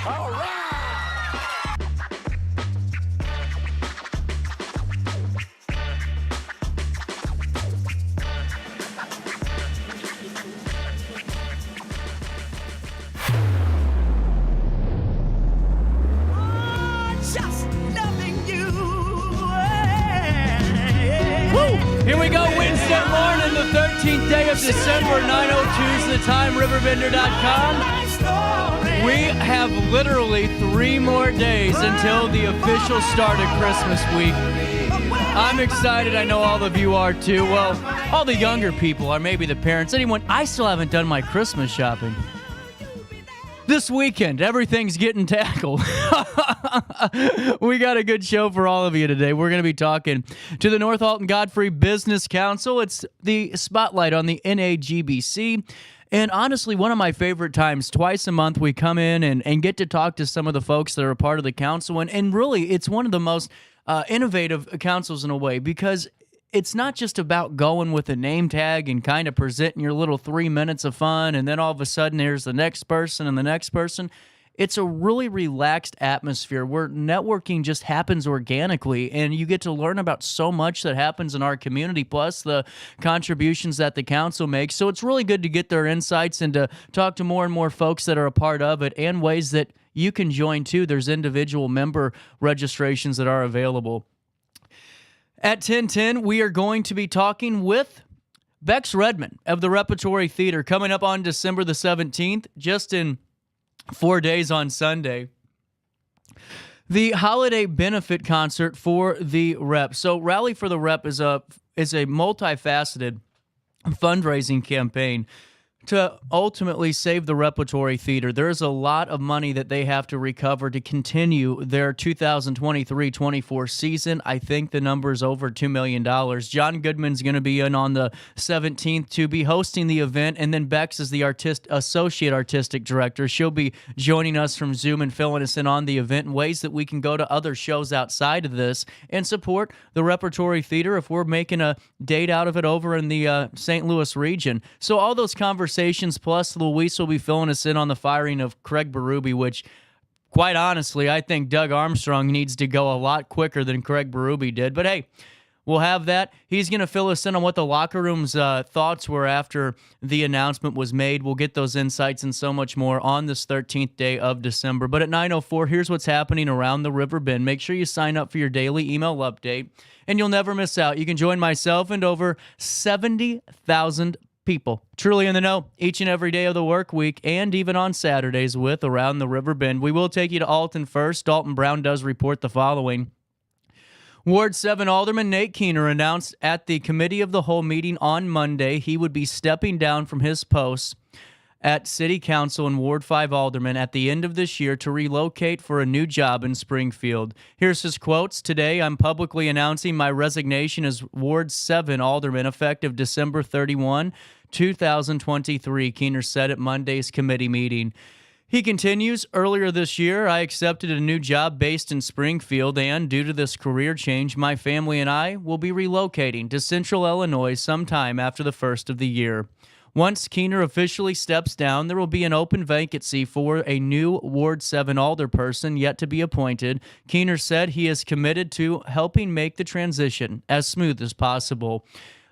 All right. Just loving you. Here we go, Wednesday morning, the 13th day of December, 9:02 is the time, RiverBender.com. We have literally 3 more days until the official start of Christmas week. I'm excited. I know all of you are too. Well, all the younger people are, maybe the parents. Anyone, I still haven't done my Christmas shopping. This weekend, everything's getting tackled. We got a good show for all of you today. We're going to be talking to the North-Godfrey Business Council. It's the spotlight on the NAGBC. And honestly, one of my favorite times, twice a month, we come in and get to talk to some of the folks that are a part of the council. And really, it's one of the most innovative councils in a way, because it's not just about going with a name tag and kind of presenting your little 3 minutes of fun, and then all of a sudden here's the next person and the next person. It's a really relaxed atmosphere where networking just happens organically, and you get to learn about so much that happens in our community, plus the contributions that the council makes. So it's really good to get their insights and to talk to more and more folks that are a part of it, and ways that you can join too. There's individual member registrations that are available. At 10:10, we are going to be talking with Becks Redman of the Repertory Theater, coming up on December the 17th, just in 4 days on Sunday. The holiday benefit concert for the Rep. So Rally for the Rep is a multifaceted fundraising campaign to ultimately save the Repertory Theater. There's a lot of money that they have to recover to continue their 2023-24 season. I think the number is over $2 million. John Goodman's going to be in on the 17th to be hosting the event, and then Becks is the associate artistic director. She'll be joining us from Zoom and filling us in on the event and ways that we can go to other shows outside of this and support the Repertory Theater if we're making a date out of it over in the St. Louis region. So all those conversations, plus Luis will be filling us in on the firing of Craig Berube, which, quite honestly, I think Doug Armstrong needs to go a lot quicker than Craig Berube did. But hey, we'll have that. He's going to fill us in on what the locker room's thoughts were after the announcement was made. We'll get those insights and so much more on this 13th day of December. But at 9:04, here's what's happening around the Riverbend. Make sure you sign up for your daily email update, and you'll never miss out. You can join myself and over 70,000 people truly in the know each and every day of the work week, and even on Saturdays with Around the Riverbend. We will take you to Alton first. Dalton Brown does report the following. Ward 7 Alderman Nate Keener announced at the Committee of the Whole meeting on Monday he would be stepping down from his post at City Council and Ward 5 Alderman at the end of this year to relocate for a new job in Springfield. Here's his quotes. Today, I'm publicly announcing my resignation as Ward 7 Alderman effective December 31, 2023, Keener said at Monday's committee meeting. He continues, earlier this year, I accepted a new job based in Springfield, and due to this career change, my family and I will be relocating to Central Illinois sometime after the first of the year. Once Keener officially steps down, there will be an open vacancy for a new Ward 7 alderperson yet to be appointed. Keener said he is committed to helping make the transition as smooth as possible.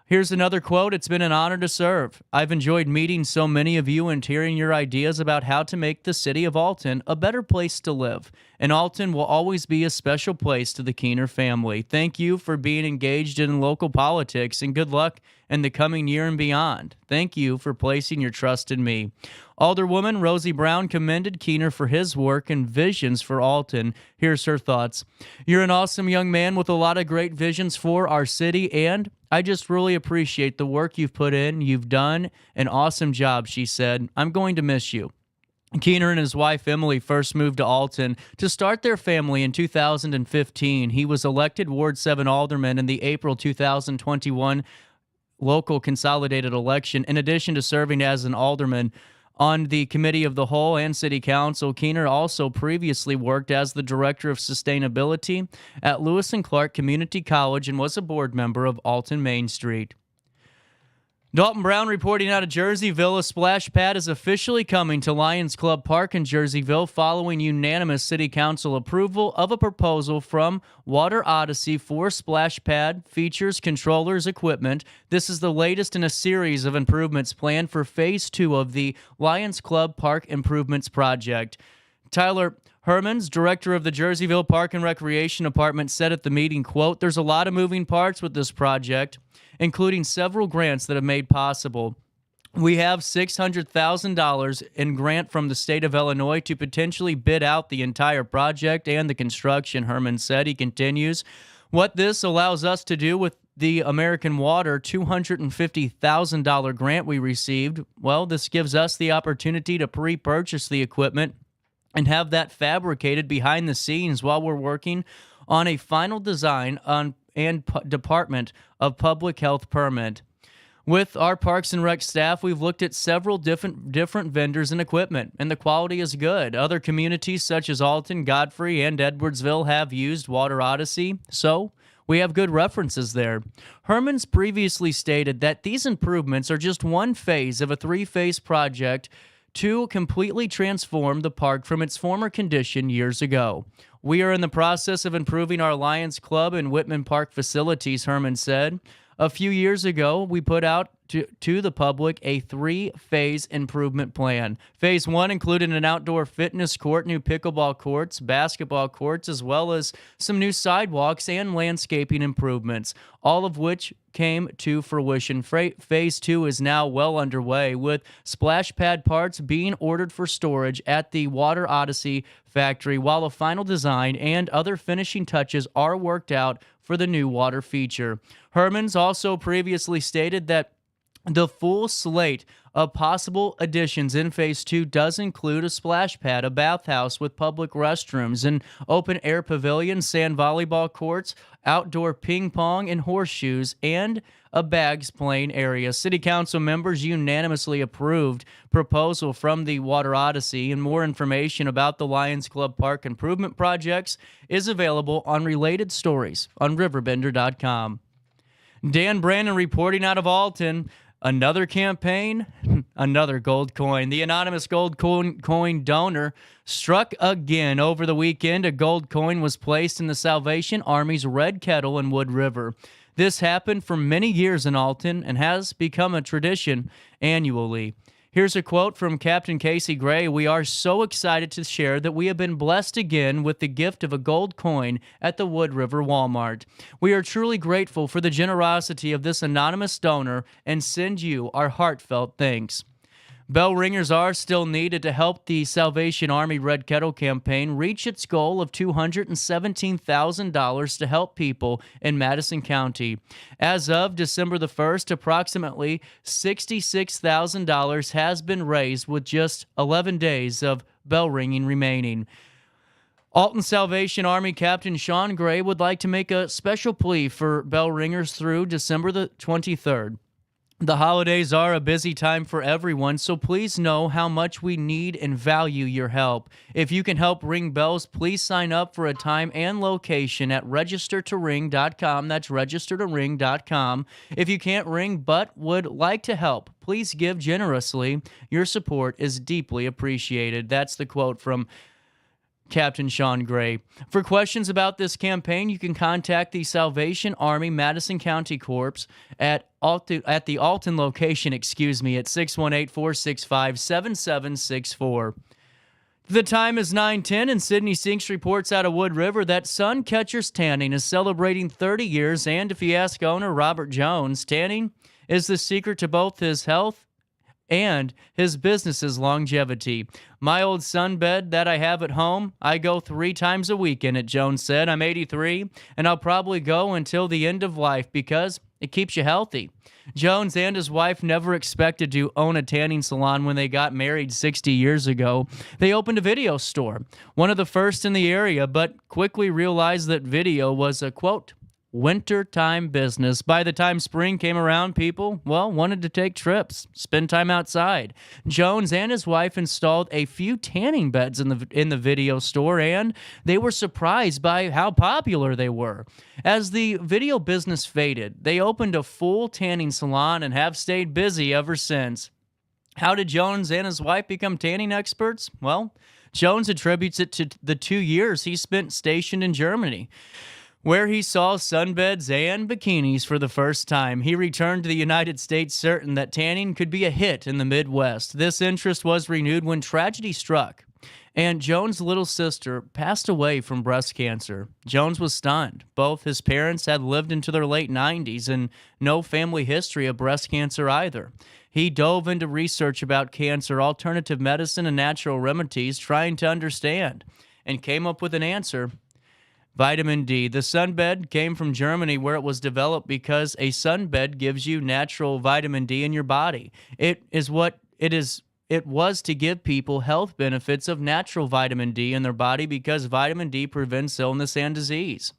Here's another quote. It's been an honor to serve. I've enjoyed meeting so many of you and hearing your ideas about how to make the city of Alton a better place to live. And Alton will always be a special place to the Keener family. Thank you for being engaged in local politics, and good luck in the coming year and beyond. Thank you for placing your trust in me. Alderwoman Rosie Brown commended Keener for his work and visions for Alton. Here's her thoughts. You're an awesome young man with a lot of great visions for our city, and I just really appreciate the work you've put in. You've done an awesome job, she said. I'm going to miss you. Keener and his wife Emily first moved to Alton to start their family in 2015. He was elected Ward 7 Alderman in the April 2021 local consolidated election. In addition to serving as an alderman on the Committee of the Whole and City Council, Keener also previously worked as the Director of Sustainability at Lewis and Clark Community College and was a board member of Alton Main Street. Dalton Brown reporting out of Jerseyville. A splash pad is officially coming to Lions Club Park in Jerseyville following unanimous City Council approval of a proposal from Water Odyssey for splash pad, features, controllers, equipment. This is the latest in a series of improvements planned for Phase 2 of the Lions Club Park Improvements Project. Tyler Hermans, director of the Jerseyville Park and Recreation Department, said at the meeting, quote, "There's a lot of moving parts with this project, including several grants that have made possible. We have $600,000 in grant from the state of Illinois to potentially bid out the entire project and the construction," Herman said. He continues, "What this allows us to do with the American Water $250,000 grant we received, well, this gives us the opportunity to pre-purchase the equipment and have that fabricated behind the scenes while we're working on a final design and Department of Public Health permit. With our Parks and Rec staff, we've looked at several different vendors and equipment, and the quality is good. Other communities such as Alton, Godfrey, and Edwardsville have used Water Odyssey, so we have good references there." Hermans previously stated that these improvements are just one phase of a three-phase project to completely transform the park from its former condition years ago. "We are in the process of improving our Lions Club and Whitman Park facilities," Herman said. "A few years ago, we put out to the public a three-phase improvement plan. Phase 1 included an outdoor fitness court, new pickleball courts, basketball courts, as well as some new sidewalks and landscaping improvements, all of which came to fruition. Phase 2 is now well underway, with splash pad parts being ordered for storage at the Water Odyssey factory, while a final design and other finishing touches are worked out for the new water feature." Hermans also previously stated that the full slate of possible additions in Phase 2 does include a splash pad, a bathhouse with public restrooms, an open-air pavilion, sand volleyball courts, outdoor ping pong and horseshoes, and a bags playing area. City Council members unanimously approved proposal from the Water Odyssey, and more information about the Lions Club Park improvement projects is available on related stories on RiverBender.com. Dan Brandon reporting out of Alton. Another campaign, another gold coin. The anonymous gold coin donor struck again over the weekend. A gold coin was placed in the Salvation Army's Red Kettle in Wood River. This happened for many years in Alton and has become a tradition annually. Here's a quote from Captain Casey Gray. "We are so excited to share that we have been blessed again with the gift of a gold coin at the Wood River Walmart. We are truly grateful for the generosity of this anonymous donor and send you our heartfelt thanks." Bell ringers are still needed to help the Salvation Army Red Kettle campaign reach its goal of $217,000 to help people in Madison County. As of December the 1st, approximately $66,000 has been raised with just 11 days of bell ringing remaining. Alton Salvation Army Captain Sean Gray would like to make a special plea for bell ringers through December the 23rd. The holidays are a busy time for everyone, so please know how much we need and value your help. If you can help ring bells, please sign up for a time and location at registertoring.com. That's registertoring.com. If you can't ring but would like to help, please give generously. Your support is deeply appreciated. That's the quote from Captain Sean Gray. For questions about this campaign, you can contact the Salvation Army Madison County Corps at the Alton location, at 618-465-7764. The time is 9:10, and Sydney Sinks reports out of Wood River that Suncatcher's Tanning is celebrating 30 years, and if you ask owner Robert Jones, tanning is the secret to both his health and his business's longevity. "My old sunbed that I have at home, I go 3 times a week in it," Jones said. "I'm 83, and I'll probably go until the end of life because it keeps you healthy." Jones and his wife never expected to own a tanning salon when they got married 60 years ago. They opened a video store, one of the first in the area, but quickly realized that video was a, quote, wintertime business. By the time spring came around, people, wanted to take trips, spend time outside. Jones and his wife installed a few tanning beds in the video store, and they were surprised by how popular they were. As the video business faded, they opened a full tanning salon and have stayed busy ever since. How did Jones and his wife become tanning experts? Well, Jones attributes it to the 2 years he spent stationed in Germany, where he saw sunbeds and bikinis for the first time. He returned to the United States certain that tanning could be a hit in the Midwest. This interest was renewed when tragedy struck, and Jones' little sister passed away from breast cancer. Jones was stunned. Both his parents had lived into their late 90s and no family history of breast cancer either. He dove into research about cancer, alternative medicine, and natural remedies, trying to understand, and came up with an answer: vitamin D. The sunbed came from Germany, where it was developed because a sunbed gives you natural vitamin D in your body. It was to give people health benefits of natural vitamin D in their body because vitamin D prevents illness and disease.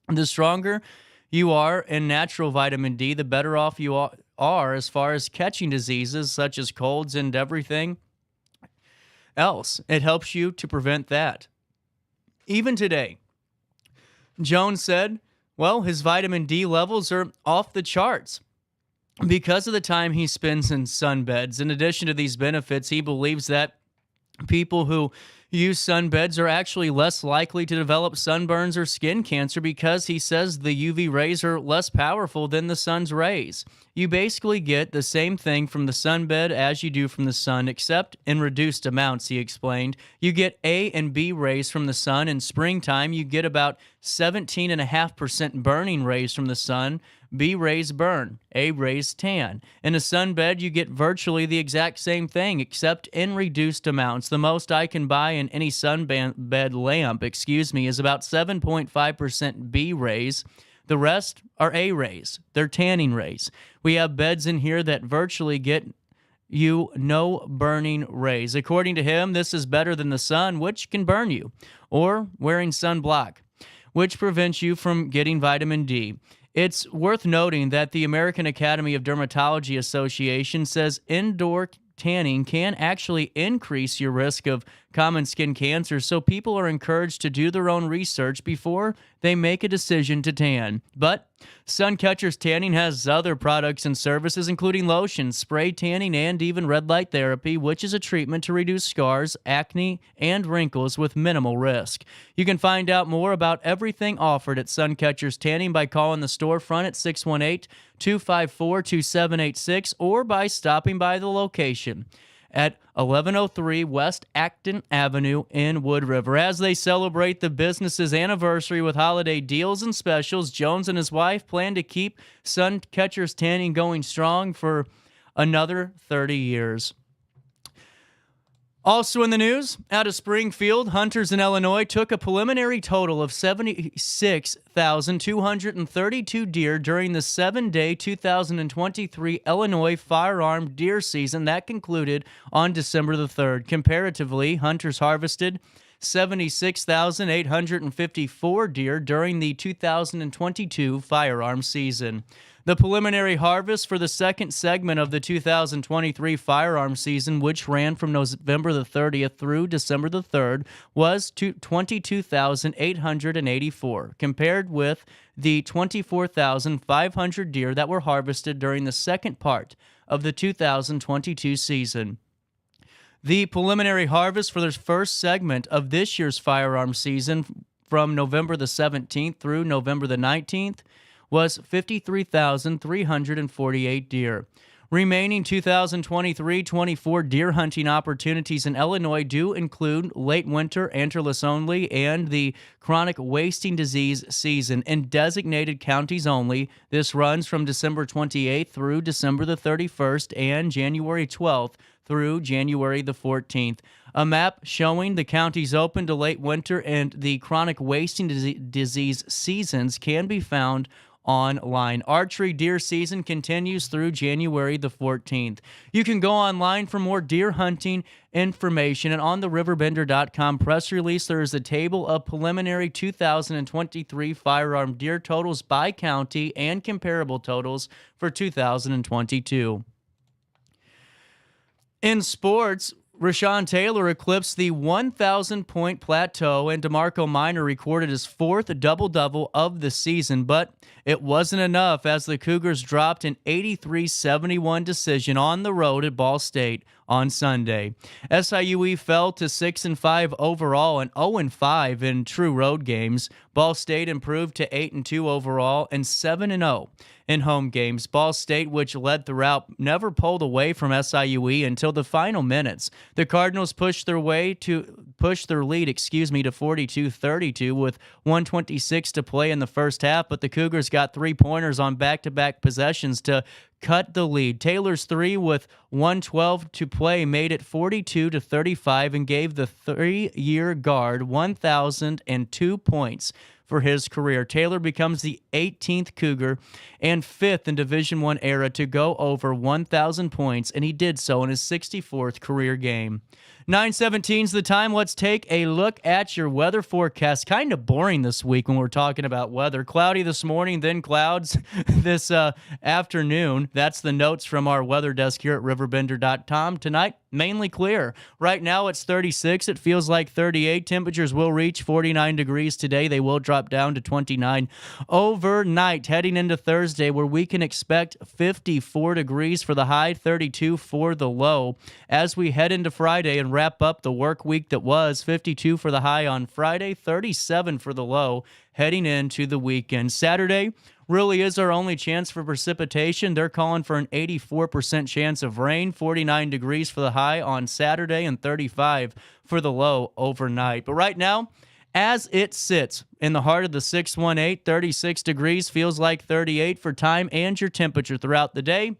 The stronger you are in natural vitamin D, the better off you are as far as catching diseases such as colds and everything else. It helps you to prevent that. Even today, Jones said, his vitamin D levels are off the charts because of the time he spends in sunbeds. In addition to these benefits, he believes that people who use sunbeds are actually less likely to develop sunburns or skin cancer because he says the UV rays are less powerful than the sun's rays. You basically get the same thing from the sunbed as you do from the sun, except in reduced amounts, he explained. You get A and B rays from the sun. In springtime, you get about 17.5% burning rays from the sun. B rays burn, A rays tan. In a sunbed, you get virtually the exact same thing, except in reduced amounts. The most I can buy in any sunbed lamp, is about 7.5% B rays. The rest are A rays. They're tanning rays. We have beds in here that virtually get you no burning rays. According to him, this is better than the sun, which can burn you, or wearing sunblock, which prevents you from getting vitamin D. It's worth noting that the American Academy of Dermatology Association says indoor tanning can actually increase your risk of common skin cancer, so people are encouraged to do their own research before they make a decision to tan. But Suncatcher's Tanning has other products and services, including lotion, spray tanning, and even red light therapy, which is a treatment to reduce scars, acne, and wrinkles with minimal risk. You can find out more about everything offered at Suncatcher's Tanning by calling the storefront at 618-254-2786 or by stopping by the location at 1103 West Acton Avenue in Wood River. As they celebrate the business's anniversary with holiday deals and specials, Jones and his wife plan to keep Suncatcher's Tanning going strong for another 30 years. Also in the news, out of Springfield, hunters in Illinois took a preliminary total of 76,232 deer during the 7-day 2023 Illinois firearm deer season that concluded on December the 3rd. Comparatively, hunters harvested 76,854 deer during the 2022 firearm season. The preliminary harvest for the second segment of the 2023 firearm season, which ran from November the 30th through December the 3rd, was 22,884, compared with the 24,500 deer that were harvested during the second part of the 2022 season. The preliminary harvest for the first segment of this year's firearm season from November the 17th through November the 19th was 53,348 deer. Remaining 2023-24 deer hunting opportunities in Illinois do include late winter, antlerless only, and the chronic wasting disease season in designated counties only. This runs from December 28th through December the 31st and January 12th through January the 14th. A map showing the counties open to late winter and the chronic wasting disease seasons can be found online. Archery deer season continues through January the 14th. You can go online for more deer hunting information, and on the RiverBender.com press release, there is a table of preliminary 2023 firearm deer totals by county and comparable totals for 2022. In sports, Rashawn Taylor eclipsed the 1,000-point plateau, and DeMarco Minor recorded his fourth double-double of the season, but it wasn't enough as the Cougars dropped an 83-71 decision on the road at Ball State on Sunday. SIUE fell to 6-5 overall and 0-5 in true road games. Ball State improved to 8-2 overall and 7-0 in home games. Ball State, which led throughout, never pulled away from SIUE until the final minutes. The Cardinals pushed their lead, to 42-32 with 1:26 to play in the first half, but the Cougars got three-pointers on back-to-back possessions to cut the lead. Taylor's three with 1:12 to play made it 42-35 and gave the three-year guard 1,002 points for his career. Taylor becomes the 18th Cougar and 5th in Division I era to go over 1,000 points, and he did so in his 64th career game. 9:17's the time. Let's take a look at your weather forecast. Kind of boring this week when we're talking about weather. Cloudy this morning, then clouds this afternoon. That's the notes from our weather desk here at RiverBender.com. Tonight, mainly clear. Right now, it's 36. It feels like 38. Temperatures will reach 49 degrees today. They will drop down to 29 overnight. Heading into Thursday, where we can expect 54 degrees for the high, 32 for the low. As we head into Friday and wrap up the work week that was, 52 for the high on Friday, 37 for the low heading into the weekend. Saturday really is our only chance for precipitation. They're calling for an 84% chance of rain, 49 degrees for the high on Saturday and 35 for the low overnight. But right now, as it sits in the heart of the 618, 36 degrees, feels like 38 for time and your temperature throughout the day.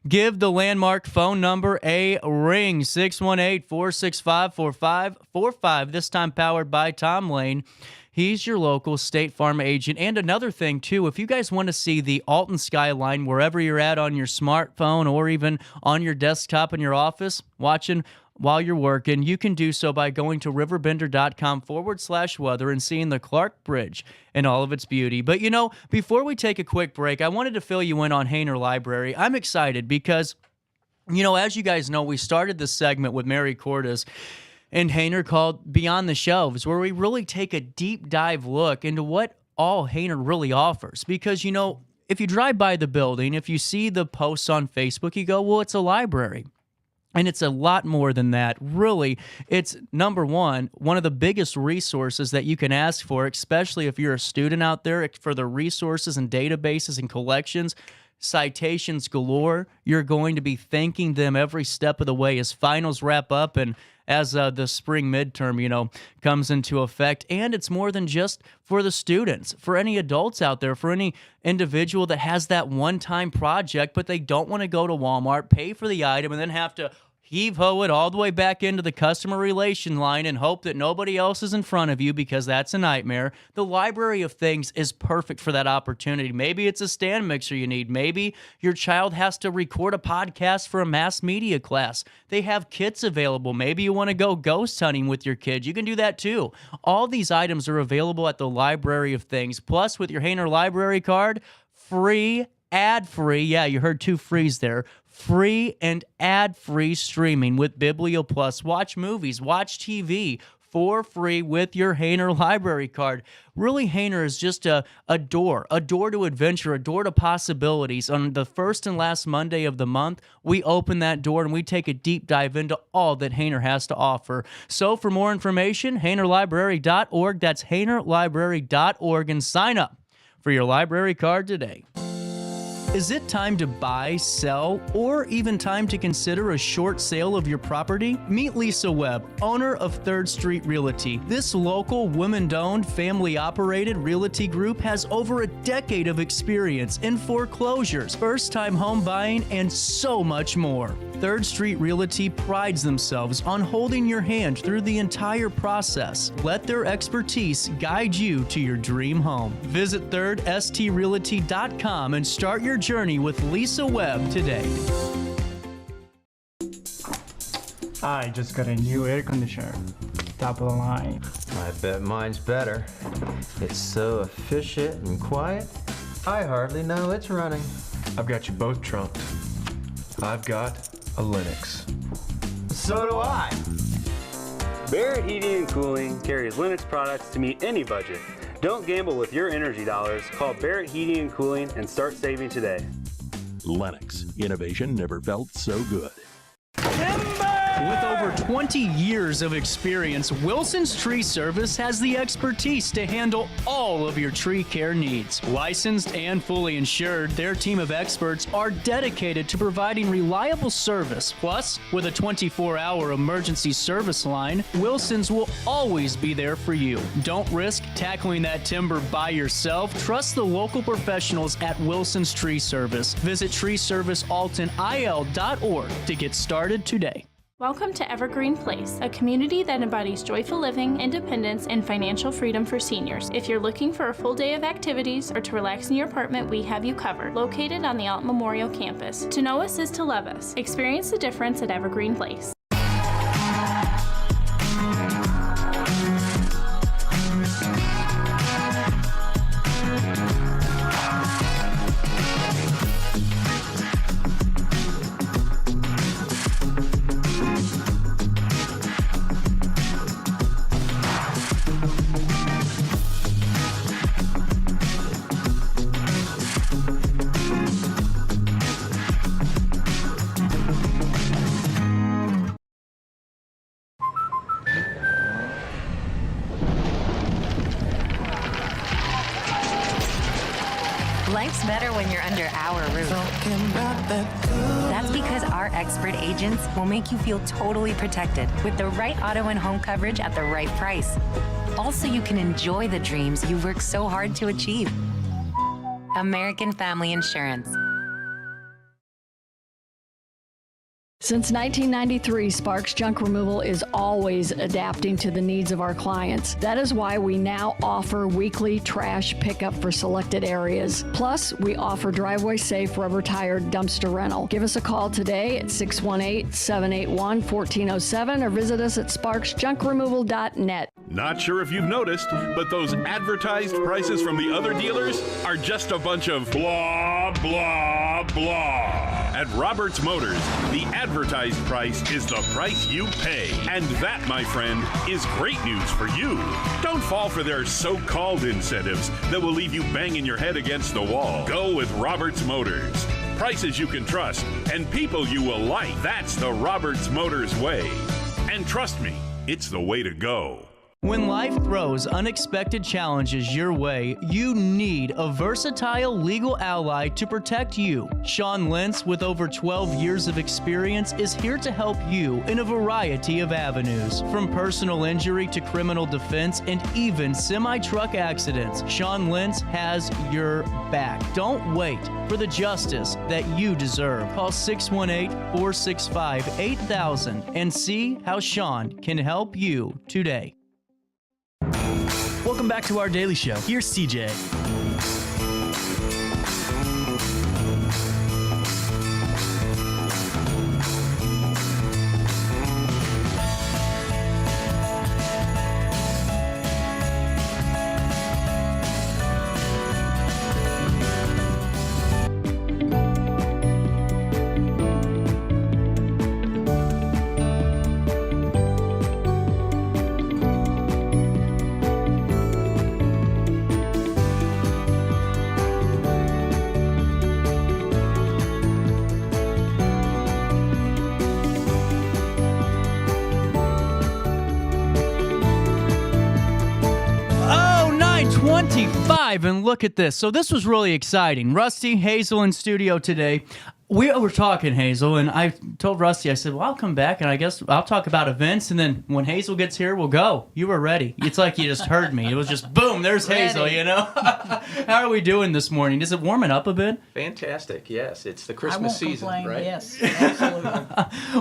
Give the landmark phone number a ring, 618-465-4545, this time powered by Tom Lane. He's your local State Farm agent. And another thing, too, if you guys want to see the Alton skyline wherever you're at on your smartphone or even on your desktop in your office, watching while you're working, you can do so by going to RiverBender.com/weather and seeing the Clark Bridge in all of its beauty. But, you know, before we take a quick break, I wanted to fill you in on Hainer Library. I'm excited because, you know, as you guys know, we started this segment with Mary Cordes and Hainer called Beyond the Shelves, where we really take a deep dive look into what all Hainer really offers. Because, you know, if you drive by the building, if you see the posts on Facebook, you go, well, it's a library. And it's a lot more than that. Really, it's, number one of the biggest resources that you can ask for, especially if you're a student out there, for the resources and databases and collections, citations galore. You're going to be thanking them every step of the way as finals wrap up and as the spring midterm, you know, comes into effect. And it's more than just for the students, for any adults out there, for any individual that has that one-time project, but they don't want to go to Walmart, pay for the item, and then have to heave-ho it all the way back into the customer relation line and hope that nobody else is in front of you, because that's a nightmare. The Library of Things is perfect for that opportunity. Maybe it's a stand mixer you need. Maybe your child has to record a podcast for a mass media class. They have kits available. Maybe you want to go ghost hunting with your kids. You can do that too. All these items are available at the Library of Things. Plus, with your Hainer Library card, free, ad-free, yeah, you heard two frees there, free and ad-free streaming with Biblio Plus. Watch movies, watch TV for free with your Hainer Library card. Really, Hainer is just a door to adventure, a door to possibilities. On the first and last Monday of the month, we open that door and we take a deep dive into all that Hainer has to offer. So for more information, HainerLibrary.org. That's HainerLibrary.org, and sign up for your library card today. Is it time to buy, sell, or even time to consider a short sale of your property? Meet Lisa Webb, owner of 3rd Street Realty. This local, women-owned, family-operated realty group has over a decade of experience in foreclosures, first-time home buying, and so much more. 3rd Street Realty prides themselves on holding your hand through the entire process. Let their expertise guide you to your dream home. Visit 3rdstrealty.com and start your journey with Lisa Webb today. I just got a new air conditioner. Top of the line. I bet mine's better. It's so efficient and quiet, I hardly know it's running. I've got you both trumped. I've got a Linux. So do I. Barrett Heating and Cooling carries Linux products to meet any budget. Don't gamble with your energy dollars. Call Barrett Heating and Cooling and start saving today. Lennox. Innovation never felt so good. With over 20 years of experience, Wilson's Tree Service has the expertise to handle all of your tree care needs. Licensed and fully insured, their team of experts are dedicated to providing reliable service. Plus, with a 24-hour emergency service line, Wilson's will always be there for you. Don't risk tackling that timber by yourself. Trust the local professionals at Wilson's Tree Service. Visit treeservicealtonil.org to get started today. Welcome to Evergreen Place, a community that embodies joyful living, independence, and financial freedom for seniors. If you're looking for a full day of activities or to relax in your apartment, we have you covered. Located on the Alton Memorial campus. To know us is to love us. Experience the difference at Evergreen Place. Life's better when you're under our roof. That's because our expert agents will make you feel totally protected with the right auto and home coverage at the right price. Also, you can enjoy the dreams you worked so hard to achieve. American Family Insurance. Since 1993, Sparks Junk Removal is always adapting to the needs of our clients. That is why we now offer weekly trash pickup for selected areas. Plus, we offer driveway-safe rubber-tired dumpster rental. Give us a call today at 618-781-1407 or visit us at sparksjunkremoval.net. Not sure if you've noticed, but those advertised prices from the other dealers are just a bunch of blah, blah, blah. At Roberts Motors, the advertised price is the price you pay. And that, my friend, is great news for you. Don't fall for their so-called incentives that will leave you banging your head against the wall. Go with Roberts Motors. Prices you can trust and people you will like. That's the Roberts Motors way. And trust me, it's the way to go. When life throws unexpected challenges your way, you need a versatile legal ally to protect you. Sean Lentz, with over 12 years of experience, is here to help you in a variety of avenues. From personal injury to criminal defense and even semi-truck accidents, Sean Lentz has your back. Don't wait for the justice that you deserve. Call 618-465-8000 and see how Sean can help you today. Welcome back to our daily show. Here's CJ. 8:25, and look at this. So this was really exciting. Rusty, Hazel in studio today. We were talking, Hazel, and I told Rusty, I said, well, I'll come back, and I guess I'll talk about events, and then when Hazel gets here, we'll go. You were ready. It's like you just heard me. It was just, boom, there's Hazel, you know? How are we doing this morning? Is it warming up a bit? Fantastic, yes. It's the Christmas season, right? Yes, absolutely.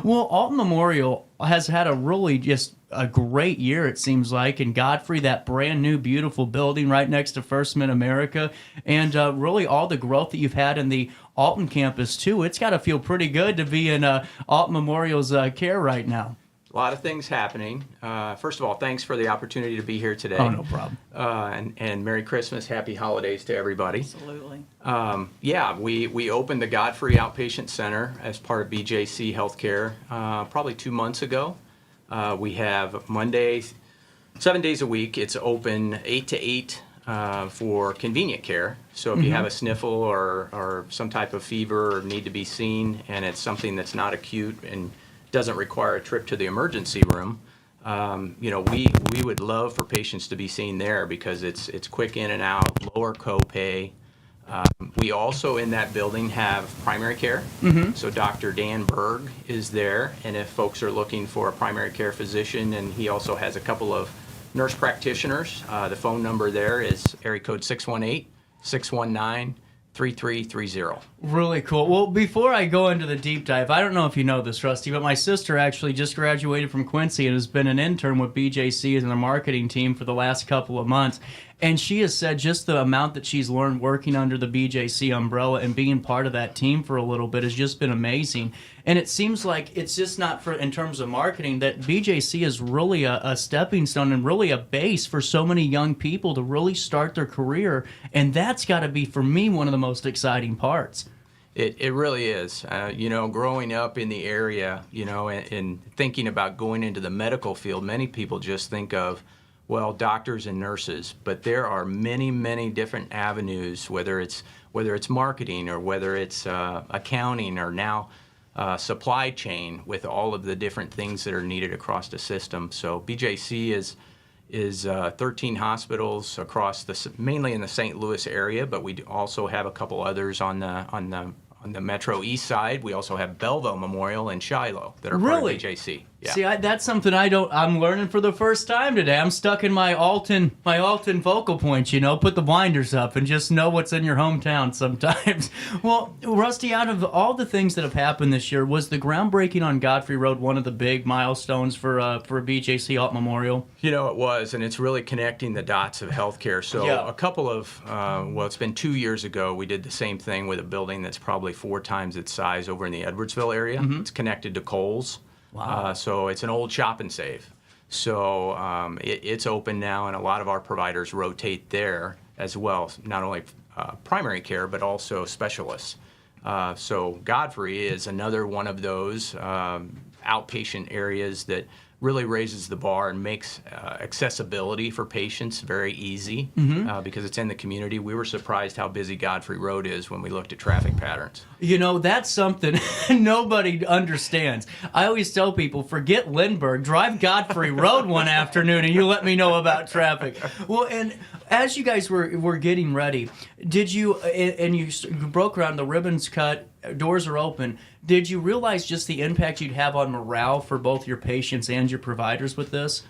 Well, Alton Memorial has had a really just a great year, it seems like, in Godfrey, that brand new, beautiful building right next to First Mid-America, and really all the growth that you've had in the Alton campus, too. It's got to feel pretty good to be in Alton Memorial's care right now. A lot of things happening. First of all, thanks for the opportunity to be here today. Oh, no problem. And Merry Christmas, Happy Holidays to everybody. Absolutely. Yeah, we opened the Godfrey Outpatient Center as part of BJC Healthcare probably 2 months ago. We have Mondays, 7 days a week. It's open 8 to 8 for convenient care. So if you have a sniffle or some type of fever or need to be seen, and it's something that's not acute and doesn't require a trip to the emergency room, we would love for patients to be seen there because it's quick in and out, lower copay. We also in that building have primary care. So Dr. Dan Berg is there, and if folks are looking for a primary care physician, and he also has a couple of nurse practitioners, the phone number there is area code 618-619-3330. Really cool. Well, before I go into the deep dive, I don't know if you know this, Rusty, but my sister actually just graduated from Quincy and has been an intern with BJC in the marketing team for the last couple of months. And she has said just the amount that she's learned working under the BJC umbrella and being part of that team for a little bit has just been amazing. And it seems like it's just not for in terms of marketing that BJC is really a stepping stone and really a base for so many young people to really start their career. And that's got to be, for me, one of the most exciting parts. It really is. Growing up in the area, and thinking about going into the medical field, many people just think of, well, doctors and nurses, but there are many, many different avenues, whether it's marketing or whether it's accounting or now supply chain with all of the different things that are needed across the system. So BJC is 13 hospitals across mainly in the St. Louis area, but we also have a couple others on the Metro East side. We also have Belleville Memorial and Shiloh that are part of BJC. Yeah. See, that's something I'm learning for the first time today. I'm stuck in my Alton focal points, put the blinders up and just know what's in your hometown sometimes. Well, Rusty, out of all the things that have happened this year, was the groundbreaking on Godfrey Road one of the big milestones for BJC Alton Memorial? It was, and it's really connecting the dots of healthcare. So a couple of, it's been 2 years ago, we did the same thing with a building that's probably 4 times its size over in the Edwardsville area. It's connected to Kohl's. Wow. So it's an old shop and save. So it's open now, and a lot of our providers rotate there as well, not only primary care, but also specialists. So Godfrey is another one of those outpatient areas that really raises the bar and makes accessibility for patients very easy because it's in the community. We were surprised how busy Godfrey Road is when we looked at traffic patterns. That's something nobody understands. I always tell people, forget Lindbergh, drive Godfrey Road one afternoon and you let me know about traffic. Well, and as you guys were getting ready, did you, and you broke ground, the ribbons cut, doors are open, did you realize just the impact you'd have on morale for both your patients and your providers with this?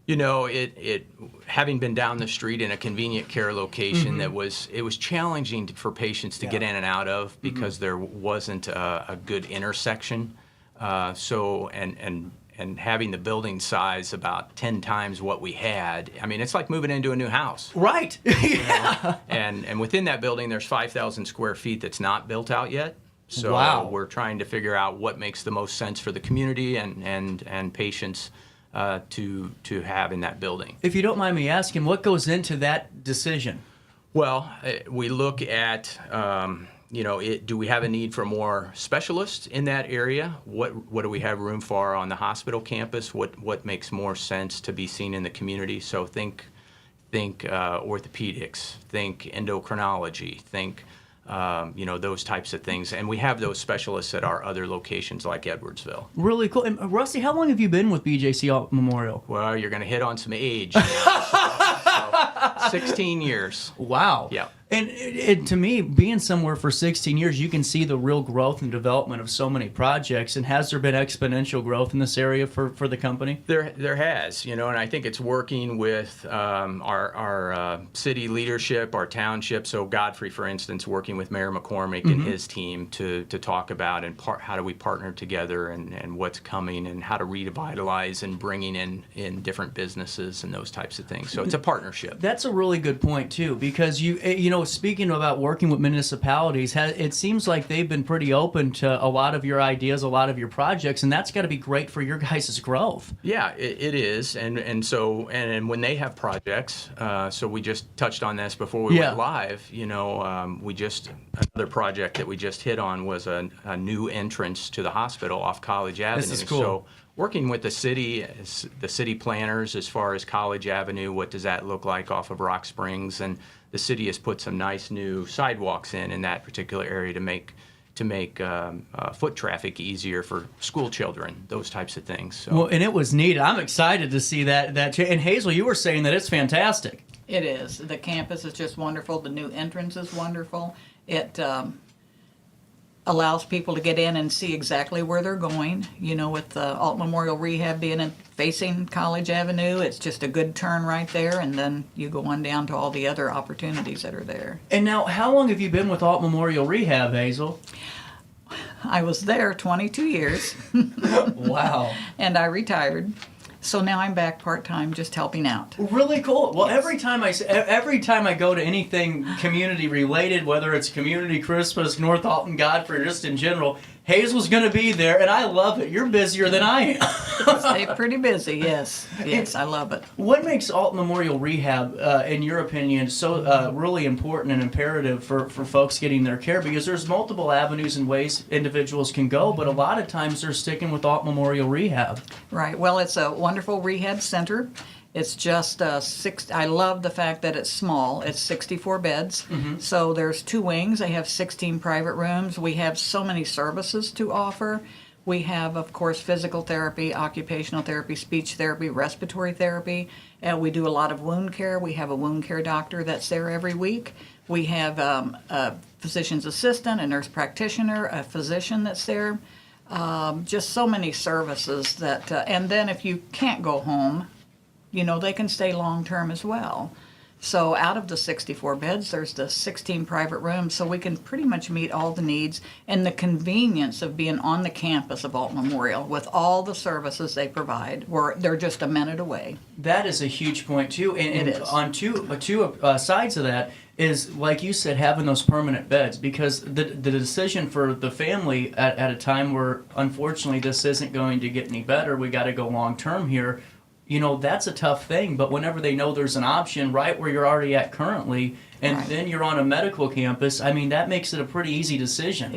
It having been down the street in a convenient care location, it was challenging for patients to get in and out of because there wasn't a good intersection. And having the building size about 10 times what we had, it's like moving into a new house. Right. Yeah. And within that building, there's 5,000 square feet that's not built out yet. So we're trying to figure out what makes the most sense for the community and patients to have in that building. If you don't mind me asking, what goes into that decision? Well, we look at, do we have a need for more specialists in that area? What do we have room for on the hospital campus? What makes more sense to be seen in the community? So think orthopedics, think endocrinology, think those types of things. And we have those specialists at our other locations like Edwardsville. Really cool. And Rusty, how long have you been with BJC Memorial? Well, you're going to hit on some age. 16 years. Wow. Yeah. And to me, being somewhere for 16 years, you can see the real growth and development of so many projects. And has there been exponential growth in this area for the company? There has, and I think it's working with our city leadership, our township. So Godfrey, for instance, working with Mayor McCormick and his team to talk about how do we partner together and what's coming and how to revitalize and bringing in different businesses and those types of things. So it's a partnership. That's a really good point too, because speaking about working with municipalities, it seems like they've been pretty open to a lot of your ideas, a lot of your projects, and that's got to be great for your guys' growth. Yeah, it is, and so when they have projects, so we just touched on this before we went live. Another project that we just hit on was a new entrance to the hospital off College Avenue. This is cool. So working with the city planners as far as College Avenue, what does that look like off of Rock Springs, and the city has put some nice new sidewalks in that particular area to make foot traffic easier for school children, those types of things. So. Well, and it was neat. I'm excited to see that. And Hazel, you were saying that it's fantastic. It is. The campus is just wonderful. The new entrance is wonderful. It allows people to get in and see exactly where they're going. With the Alt Memorial Rehab being facing College Avenue, it's just a good turn right there, and then you go on down to all the other opportunities that are there. And now, how long have you been with Alt Memorial Rehab, Hazel? I was there 22 years. Wow. And I retired. So now I'm back part-time just helping out. Really cool. Well, yes. every time I go to anything community related, whether it's Community Christmas, North-Alton, Godfrey, or just in general, Hazel's going to be there, and I love it. You're busier than I am. Stay pretty busy, yes. Yes, I love it. What makes Alt Memorial Rehab, in your opinion, so really important and imperative for folks getting their care? Because there's multiple avenues and ways individuals can go, but a lot of times they're sticking with Alt Memorial Rehab. Right. Well, it's a wonderful rehab center. It's just I love the fact that it's small. It's 64 beds. Mm-hmm. So there's 2 wings. They have 16 private rooms. We have so many services to offer. We have, of course, physical therapy, occupational therapy, speech therapy, respiratory therapy. We do a lot of wound care. We have a wound care doctor that's there every week. We have a physician's assistant, a nurse practitioner, a physician that's there. Just so many services that, and then if you can't go home, they can stay long-term as well. So out of the 64 beds, there's the 16 private rooms, so we can pretty much meet all the needs and the convenience of being on the campus of Alt Memorial with all the services they provide, where they're just a minute away. That is a huge point, too. And it is. On two sides of that is, like you said, having those permanent beds, because the decision for the family at a time where, unfortunately, this isn't going to get any better, we got to go long-term here, that's a tough thing. But whenever they know there's an option right where you're already at currently, and right. then you're on a medical campus, that makes it a pretty easy decision.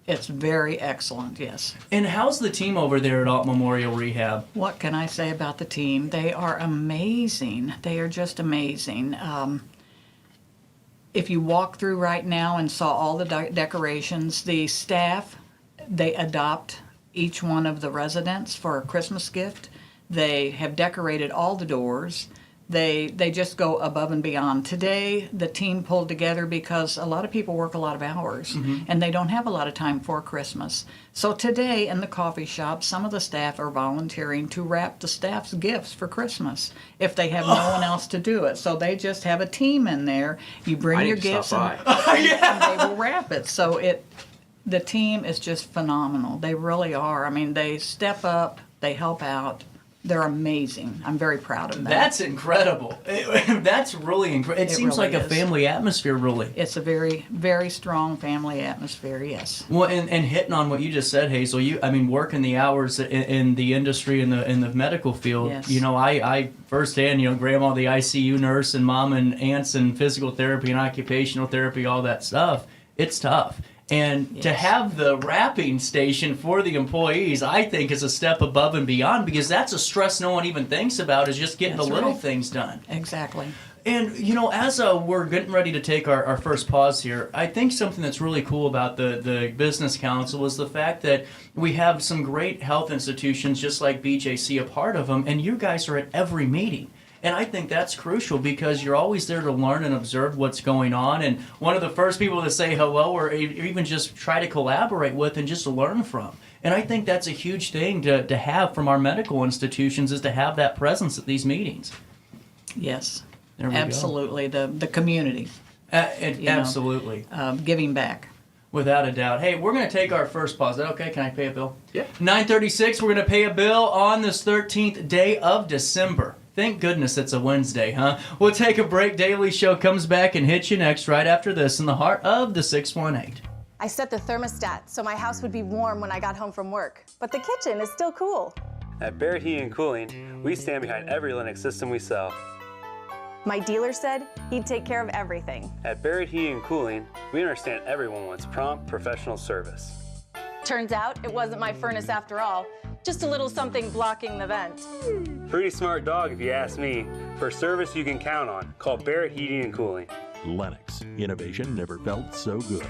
It's very excellent, yes. And how's the team over there at Alt Memorial Rehab? What can I say about the team? They are amazing. They are just amazing. If you walk through right now and saw all the decorations, the staff, they adopt each one of the residents for a Christmas gift. They have decorated all the doors. They just go above and beyond. Today, the team pulled together because a lot of people work a lot of hours, and they don't have a lot of time for Christmas. So today, in the coffee shop, some of the staff are volunteering to wrap the staff's gifts for Christmas if they have no one else to do it. So they just have a team in there. You bring your gifts, and they will wrap it. So the team is just phenomenal. They really are. They step up. They help out. They're amazing. I'm very proud of that. That's incredible. That's really incredible. It seems really like a family atmosphere, really. It's a very, very strong family atmosphere, yes. Well, and hitting on what you just said, Hazel, working the hours in the industry, in the medical field, yes. I firsthand, grandma, the ICU nurse, and mom and aunts, and physical therapy and occupational therapy, all that stuff, it's tough. And to have the wrapping station for the employees, I think, is a step above and beyond, because that's a stress no one even thinks about, is just getting the little things done. Exactly. And, as we're getting ready to take our first pause here, I think something that's really cool about the Business Council is the fact that we have some great health institutions, just like BJC, a part of them, and you guys are at every meeting. And I think that's crucial because you're always there to learn and observe what's going on. And one of the first people to say hello or even just try to collaborate with and just learn from. And I think that's a huge thing to have from our medical institutions is to have that presence at these meetings. Yes, There we absolutely. The community. Absolutely. Giving back. Without a doubt. Hey, we're going to take our first pause. Is that okay? Can I pay a bill? Yeah. 9:36, we're going to pay a bill on this 13th day of December. Thank goodness it's a Wednesday, huh? We'll take a break. Daily Show comes back and hits you next right after this in the heart of the 618. I set the thermostat so my house would be warm when I got home from work, but the kitchen is still cool. At Barrett Heating and Cooling, we stand behind every Lennox system we sell. My dealer said he'd take care of everything. At Barrett Heating and Cooling, we understand everyone wants prompt, professional service. Turns out it wasn't my furnace after all, just a little something blocking the vent. Pretty smart dog if you ask me. For service you can count on, call Barrett Heating and Cooling. Lennox. Innovation never felt so good.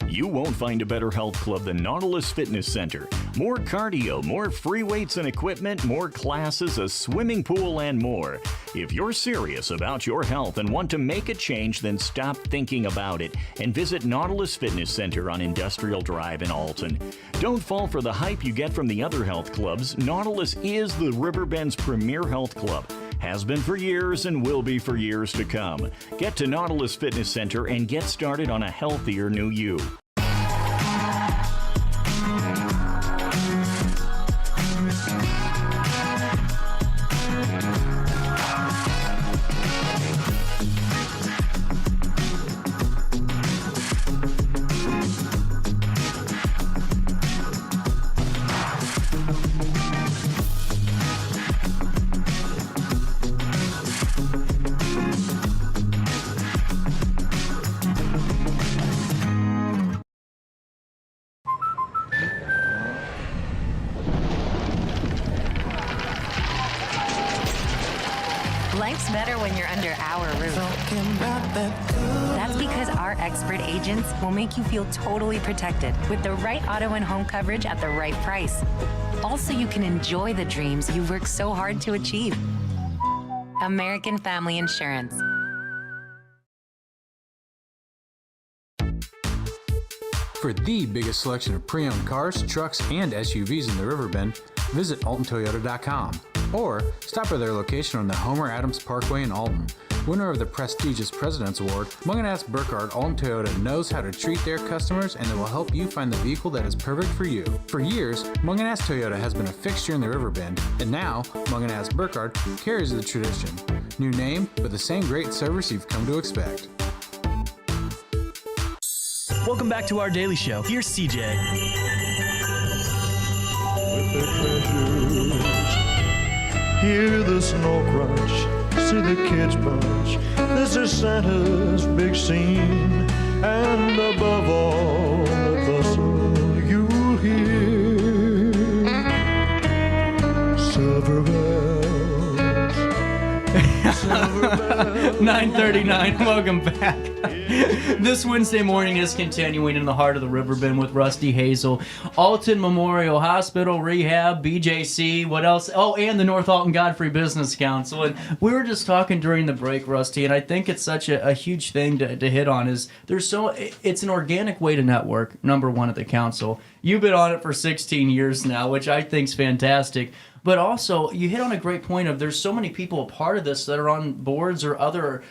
You won't find a better health club than Nautilus Fitness Center. More cardio, more free weights and equipment, more classes, a swimming pool, and more. If you're serious about your health and want to make a change, then stop thinking about it and visit Nautilus Fitness Center on Industrial Drive in Alton. Don't fall for the hype you get from the other health clubs. Nautilus is the Riverbend's premier health club. Has been for years and will be for years to come. Get to Nautilus Fitness Center and get started on a healthier new you. Life's better when you're under our roof. That's because our expert agents will make you feel totally protected with the right auto and home coverage at the right price. Also, you can enjoy the dreams you worked so hard to achieve. American Family Insurance. For the biggest selection of pre-owned cars, trucks, and SUVs in the Riverbend, visit AltonToyota.com or stop by their location on the Homer Adams Parkway in Alton. Winner of the prestigious President's Award, Mungan Burkhardt Alton Toyota knows how to treat their customers, and they will help you find the vehicle that is perfect for you. For years, Mungan Toyota has been a fixture in the Riverbend, and now Mungan Burkhardt carries the tradition. New name, but the same great service you've come to expect. Welcome back to our Daily Show. Here's CJ. With their treasures, hear the snow crunch, see the kids bunch. This is Santa's big scene, and above all the bustle you'll hear silver bells, silver bells. 9:39. Welcome back. This Wednesday morning is continuing in the heart of the Riverbend with Rusty Hazel, Alton Memorial Hospital, Rehab, BJC, what else? Oh, and the North-Alton Godfrey Business Council. And we were just talking during the break, Rusty, and I think it's such a huge thing to hit on is it's an organic way to network, number one, at the council. You've been on it for 16 years now, which I think is fantastic. But also, you hit on a great point of there's so many people a part of this that are on boards or other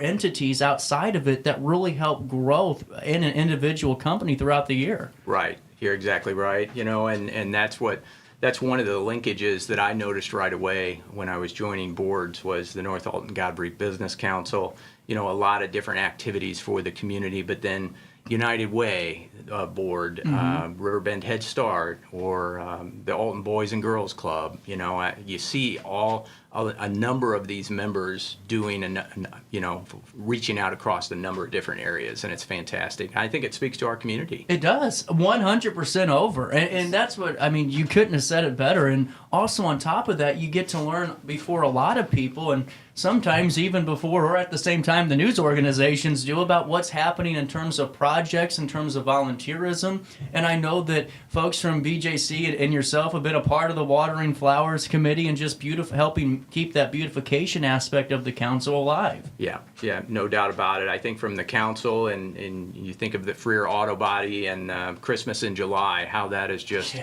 entities outside of it that really help grow in an individual company throughout the year. Right. You're exactly right. You know, and that's one of the linkages that I noticed right away when I was joining boards was the North-Alton Godfrey Business Council. You know, a lot of different activities for the community, but then United Way board, Riverbend Head Start, or the Alton Boys and Girls Club. You know, you see a number of these members doing, reaching out across a number of different areas, and it's fantastic. I think it speaks to our community. It does, 100% over, and that's what, I mean, you couldn't have said it better. And also on top of that, you get to learn before a lot of people, and sometimes even before or at the same time the news organizations do, about what's happening in terms of projects, in terms of volunteerism. And I know that folks from BJC and yourself have been a part of the Watering Flowers Committee and just helping keep that beautification aspect of the council alive. Yeah, no doubt about it. I think from the council, and you think of the Freer Auto Body and Christmas in July, how that has just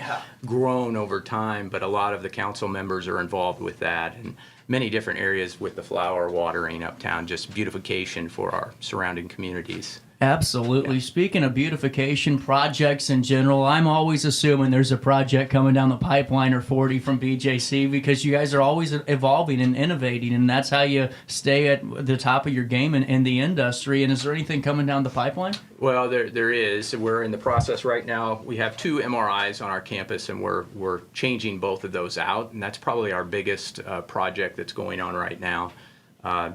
grown over time, but a lot of the council members are involved with that, and many different areas with the flower watering uptown, just beautification for our surrounding communities. Absolutely. Speaking of beautification projects in general, I'm always assuming there's a project coming down the pipeline or 40 from BJC, because you guys are always evolving and innovating, and that's how you stay at the top of your game in the industry. And is there anything coming down the pipeline? Well, there is. We're in the process right now. We have 2 MRIs on our campus, and we're changing both of those out, and that's probably our biggest project that's going on right now.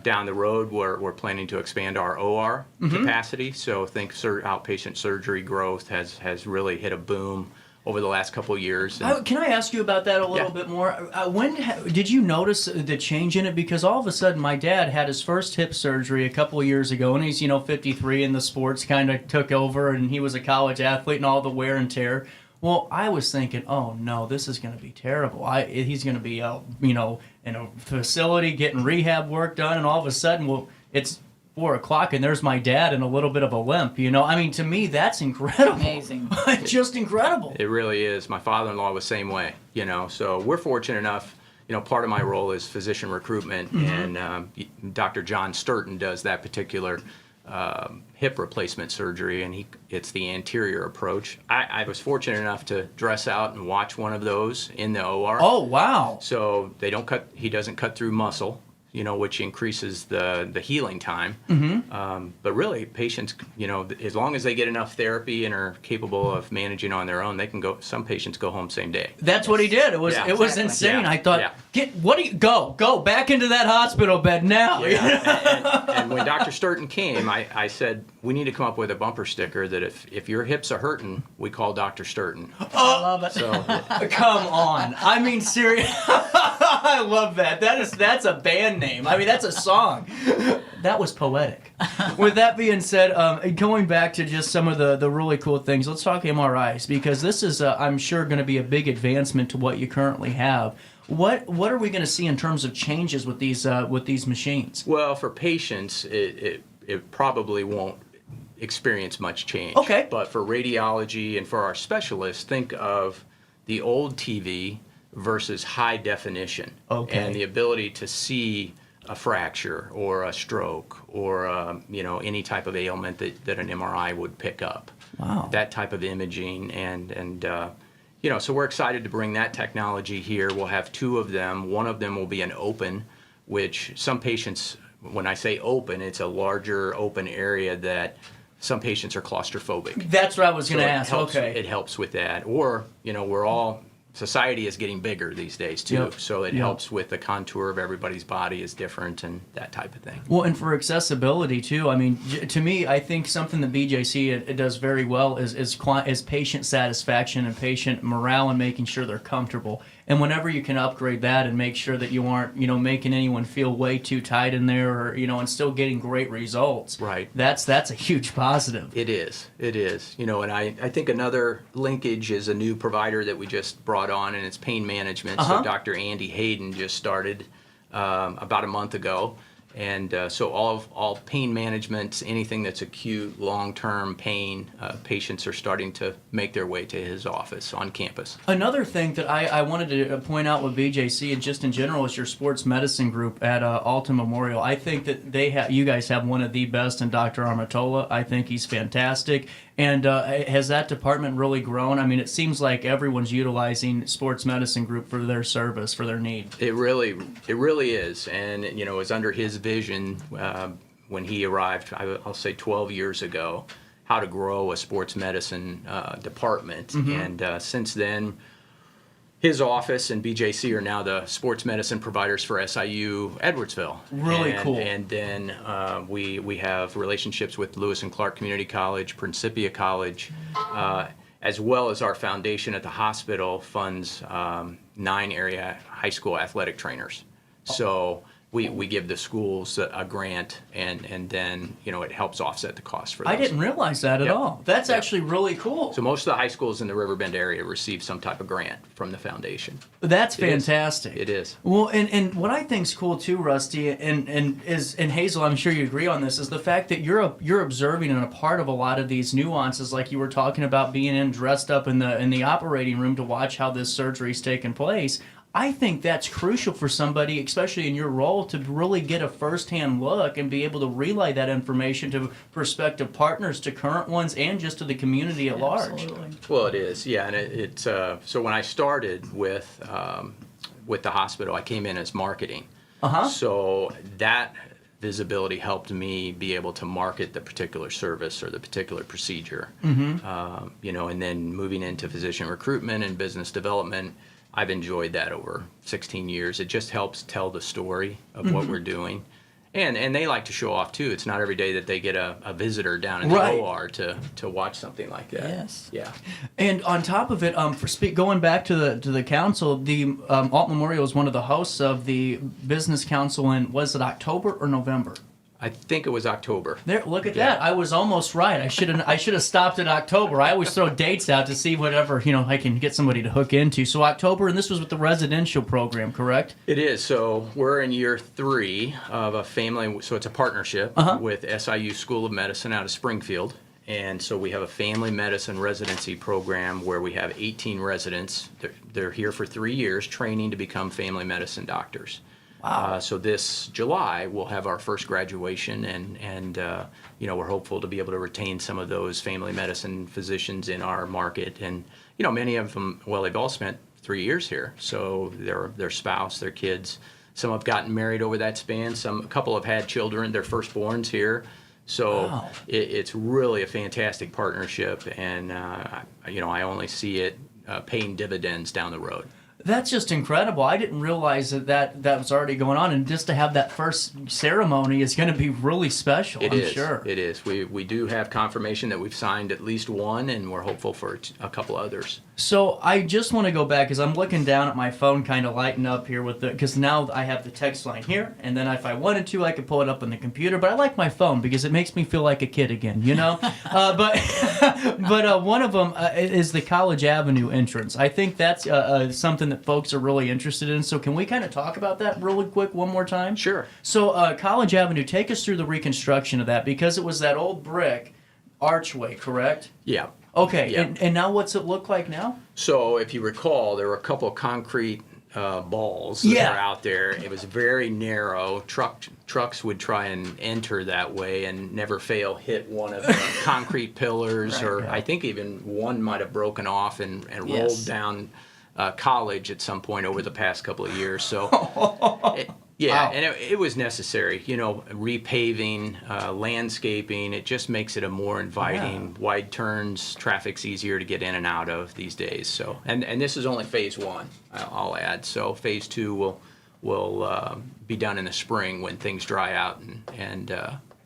Down the road, we're planning to expand our OR capacity. So think outpatient surgery growth has really hit a boom over the last couple of years. Can I ask you about that a little bit more? When did you notice the change in it? Because all of a sudden, my dad had his first hip surgery a couple of years ago, and he's 53, and the sports kind of took over, and he was a college athlete and all the wear and tear. Well, I was thinking, oh no, this is going to be terrible. He's going to be out, in a facility getting rehab work done, and all of a sudden, it's 4 o'clock, and there's my dad in a little bit of a limp. I mean, to me, that's incredible. Amazing. Just incredible. It really is. My father-in-law was the same way. So we're fortunate enough. Part of my role is physician recruitment, and Dr. John Sturton does that particular hip replacement surgery, and it's the anterior approach. I was fortunate enough to dress out and watch one of those in the OR. Oh, wow. So he doesn't cut through muscle, which increases the healing time. But really, patients, as long as they get enough therapy and are capable of managing on their own, they can go. Some patients go home same day. That's what he did. It was insane. I thought, go back into that hospital bed now. And when Dr. Sturton came, I said, we need to come up with a bumper sticker that if your hips are hurting, we call Dr. Sturton. I love it. So, come on. I mean, seriously. I love that. That's a band name. I mean, that's a song. That was poetic. With that being said, going back to just some of the really cool things, let's talk MRIs, because this is, I'm sure, going to be a big advancement to what you currently have. What are we going to see in terms of changes with these machines? Well, for patients, it probably won't experience much change. Okay. But for radiology and for our specialists, think of the old TV versus high definition. Okay. And the ability to see a fracture or a stroke or any type of ailment that an MRI would pick up. Wow. That type of imaging and so we're excited to bring that technology here. We'll have 2 of them. One of them will be an open, which some patients, when I say open, it's a larger open area that some patients are claustrophobic. That's what I was going to ask. Okay. It helps with that. Or, society is getting bigger these days too, so it helps with the contour of everybody's body is different and that type of thing. Well, and for accessibility too, I mean, to me, I think something that BJC it does very well is patient satisfaction and patient morale and making sure they're comfortable. And whenever you can upgrade that and make sure that you aren't, making anyone feel way too tight in there, or and still getting great results. Right. That's a huge positive. It is. And I think another linkage is a new provider that we just brought on, and it's pain management. So Dr. Andy Hayden just started about a month ago. And so all pain management, anything that's acute, long-term pain, patients are starting to make their way to his office on campus. Another thing that I wanted to point out with BJC and just in general is your sports medicine group at Alton Memorial. I think that you guys have one of the best in Dr. Armatola. I think he's fantastic. And has that department really grown? I mean, it seems like everyone's utilizing sports medicine group for their service, for their need. It really is. And, it's under his vision when he arrived, I'll say 12 years ago, how to grow a sports medicine department. And since then, his office and BJC are now the sports medicine providers for SIU Edwardsville. Really cool. And then we have relationships with Lewis and Clark Community College, Principia College, as well as our foundation at the hospital funds 9 area high school athletic trainers. So we give the schools a grant, and then it helps offset the cost for those. I didn't realize that at Yep. all. That's Yep. actually really cool. So most of the high schools in the Riverbend area receive some type of grant from the foundation. That's It is. fantastic. It is. Well, and what I think's cool too, Rusty, and Hazel, I'm sure you agree on this, is the fact that you're observing and a part of a lot of these nuances, like you were talking about being dressed up in the operating room to watch how this surgery's taking place. I think that's crucial for somebody, especially in your role, to really get a first-hand look and be able to relay that information to prospective partners, to current ones, and just to the community at large. Well, it is, yeah, and it's so when I started with the hospital, I came in as marketing. So that visibility helped me be able to market the particular service or the particular procedure. And then moving into physician recruitment and business development, I've enjoyed that over 16 years. It just helps tell the story of what we're doing. And they like to show off, too. It's not every day that they get a visitor down in the OR to watch something like that. Yes. Yeah. And on top of it, going back to the council, the Alt Memorial is one of the hosts of the Business Council in, was it October or November? I think it was October. There, look at that. I was almost right. I should have stopped at October. I always throw dates out to see whatever, I can get somebody to hook into. So October, and this was with the residential program, correct? It is. So we're in year 3 of a family, so it's a partnership with SIU School of Medicine out of Springfield. And so we have a family medicine residency program where we have 18 residents. They're here for 3 years training to become family medicine doctors. Wow. So this July we'll have our first graduation, and we're hopeful to be able to retain some of those family medicine physicians in our market. And many of them, well, they've all spent 3 years here, so their spouse, their kids, some have gotten married over that span. A couple have had children, their firstborns here. So it's really a fantastic partnership, and I only see it paying dividends down the road. That's just incredible. I didn't realize that was already going on, and just to have that first ceremony is going to be really special, I'm sure. It is. We do have confirmation that we've signed at least one, and we're hopeful for a couple others. So I just want to go back, because I'm looking down at my phone kind of lighting up here because now I have the text line here, and then if I wanted to, I could pull it up on the computer, but I like my phone because it makes me feel like a kid again, but one of them is the College Avenue entrance. I think that's something that folks are really interested in. So can we kind of talk about that really quick one more time? Sure. So College Avenue, take us through the reconstruction of that, because it was that old brick archway, correct? Yeah. Okay, Yeah. And now what's it look like now? So if you recall, there were a couple of concrete balls that are out there. It was very narrow. Trucks would try and enter that way and never fail hit one of the concrete pillars, I think even one might have broken off and rolled down college at some point over the past couple of years. So and it was necessary, repaving, landscaping. It just makes it a more inviting, wide turns, traffic's easier to get in and out of these days. So and this is only phase 1, I'll add. So phase 2 will be done in the spring when things dry out and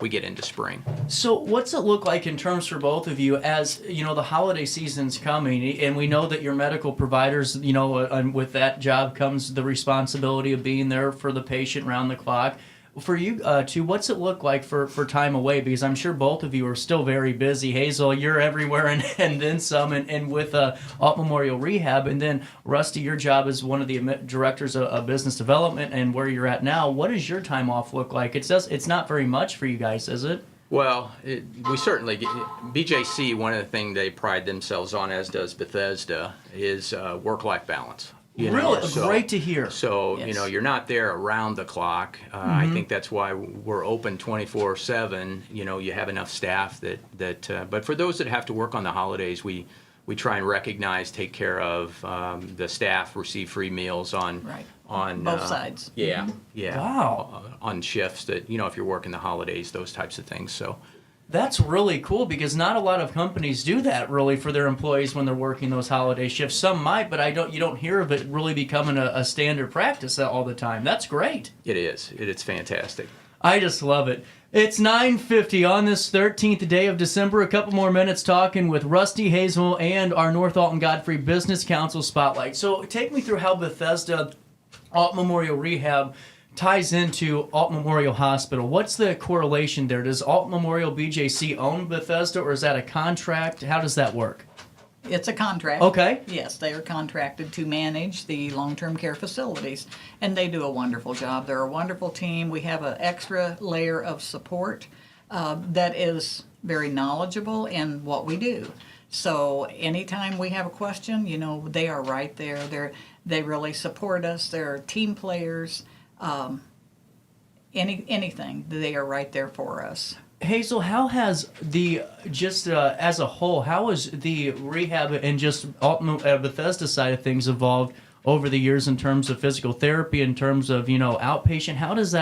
we get into spring. So what's it look like in terms for both of you as, the holiday season's coming, and we know that you're medical providers, and with that job comes the responsibility of being there for the patient round the clock. For you two, what's it look like for time away? Because I'm sure both of you are still very busy. Hazel, you're everywhere and then some, and with Alt Memorial Rehab, and then Rusty, your job is one of the directors of business development, and where you're at now. What does your time off look like? It's not very much for you guys, is it? Well, we certainly get, BJC, one of the things they pride themselves on, as does Bethesda, is work-life balance. Really? Great to hear. So, you're not there around the clock. I think that's why we're open 24/7. You have enough staff that but for those that have to work on the holidays, we try and recognize, take care of the staff, receive free meals on both sides. Yeah. Wow. On shifts that, if you're working the holidays, those types of things. So that's really cool, because not a lot of companies do that really for their employees when they're working those holiday shifts. Some might, but you don't hear of it really becoming a standard practice all the time. That's great. It is. It's fantastic. I just love it. It's 9:50 on this 13th day of December. A couple more minutes talking with Rusty, Hazel, and our North-Alton Godfrey Business Council Spotlight. So take me through how Bethesda Alt Memorial Rehab ties into Alton Memorial Hospital. What's the correlation there? Does Alton Memorial BJC own Bethesda, or is that a contract? How does that work? It's a contract. Okay. Yes, they are contracted to manage the long-term care facilities, and they do a wonderful job. They're a wonderful team. We have an extra layer of support that is very knowledgeable in what we do. So anytime we have a question, they are right there. They really support us. They're team players. Anything, they are right there for us. Hazel, how has as a whole, how has the rehab and just Bethesda side of things evolved over the years in terms of physical therapy, in terms of outpatient? How does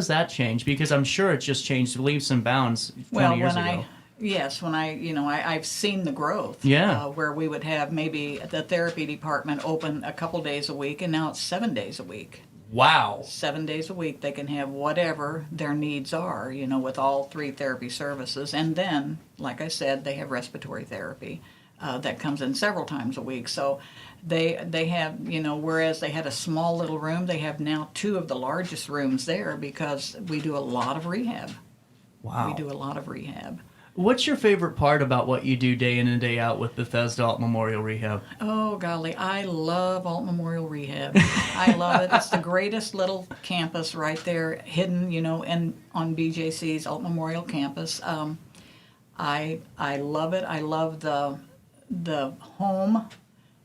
that change? Because I'm sure it's just changed leaps and bounds 20 years ago. I've seen the growth. Yeah. Where we would have maybe the therapy department open a couple days a week, and now it's 7 days a week. Wow. 7 days a week, they can have whatever their needs are, with all 3 therapy services. And then, like I said, they have respiratory therapy that comes in several times a week. So they have, whereas they had a small little room, they have now 2 of the largest rooms there because we do a lot of rehab. Wow. We do a lot of rehab. What's your favorite part about what you do day in and day out with Bethesda Alton Memorial Rehab? Oh, golly, I love Alton Memorial Rehab. I love it. It's the greatest little campus right there, hidden, on BJC's Alton Memorial campus. I love it. I love the home,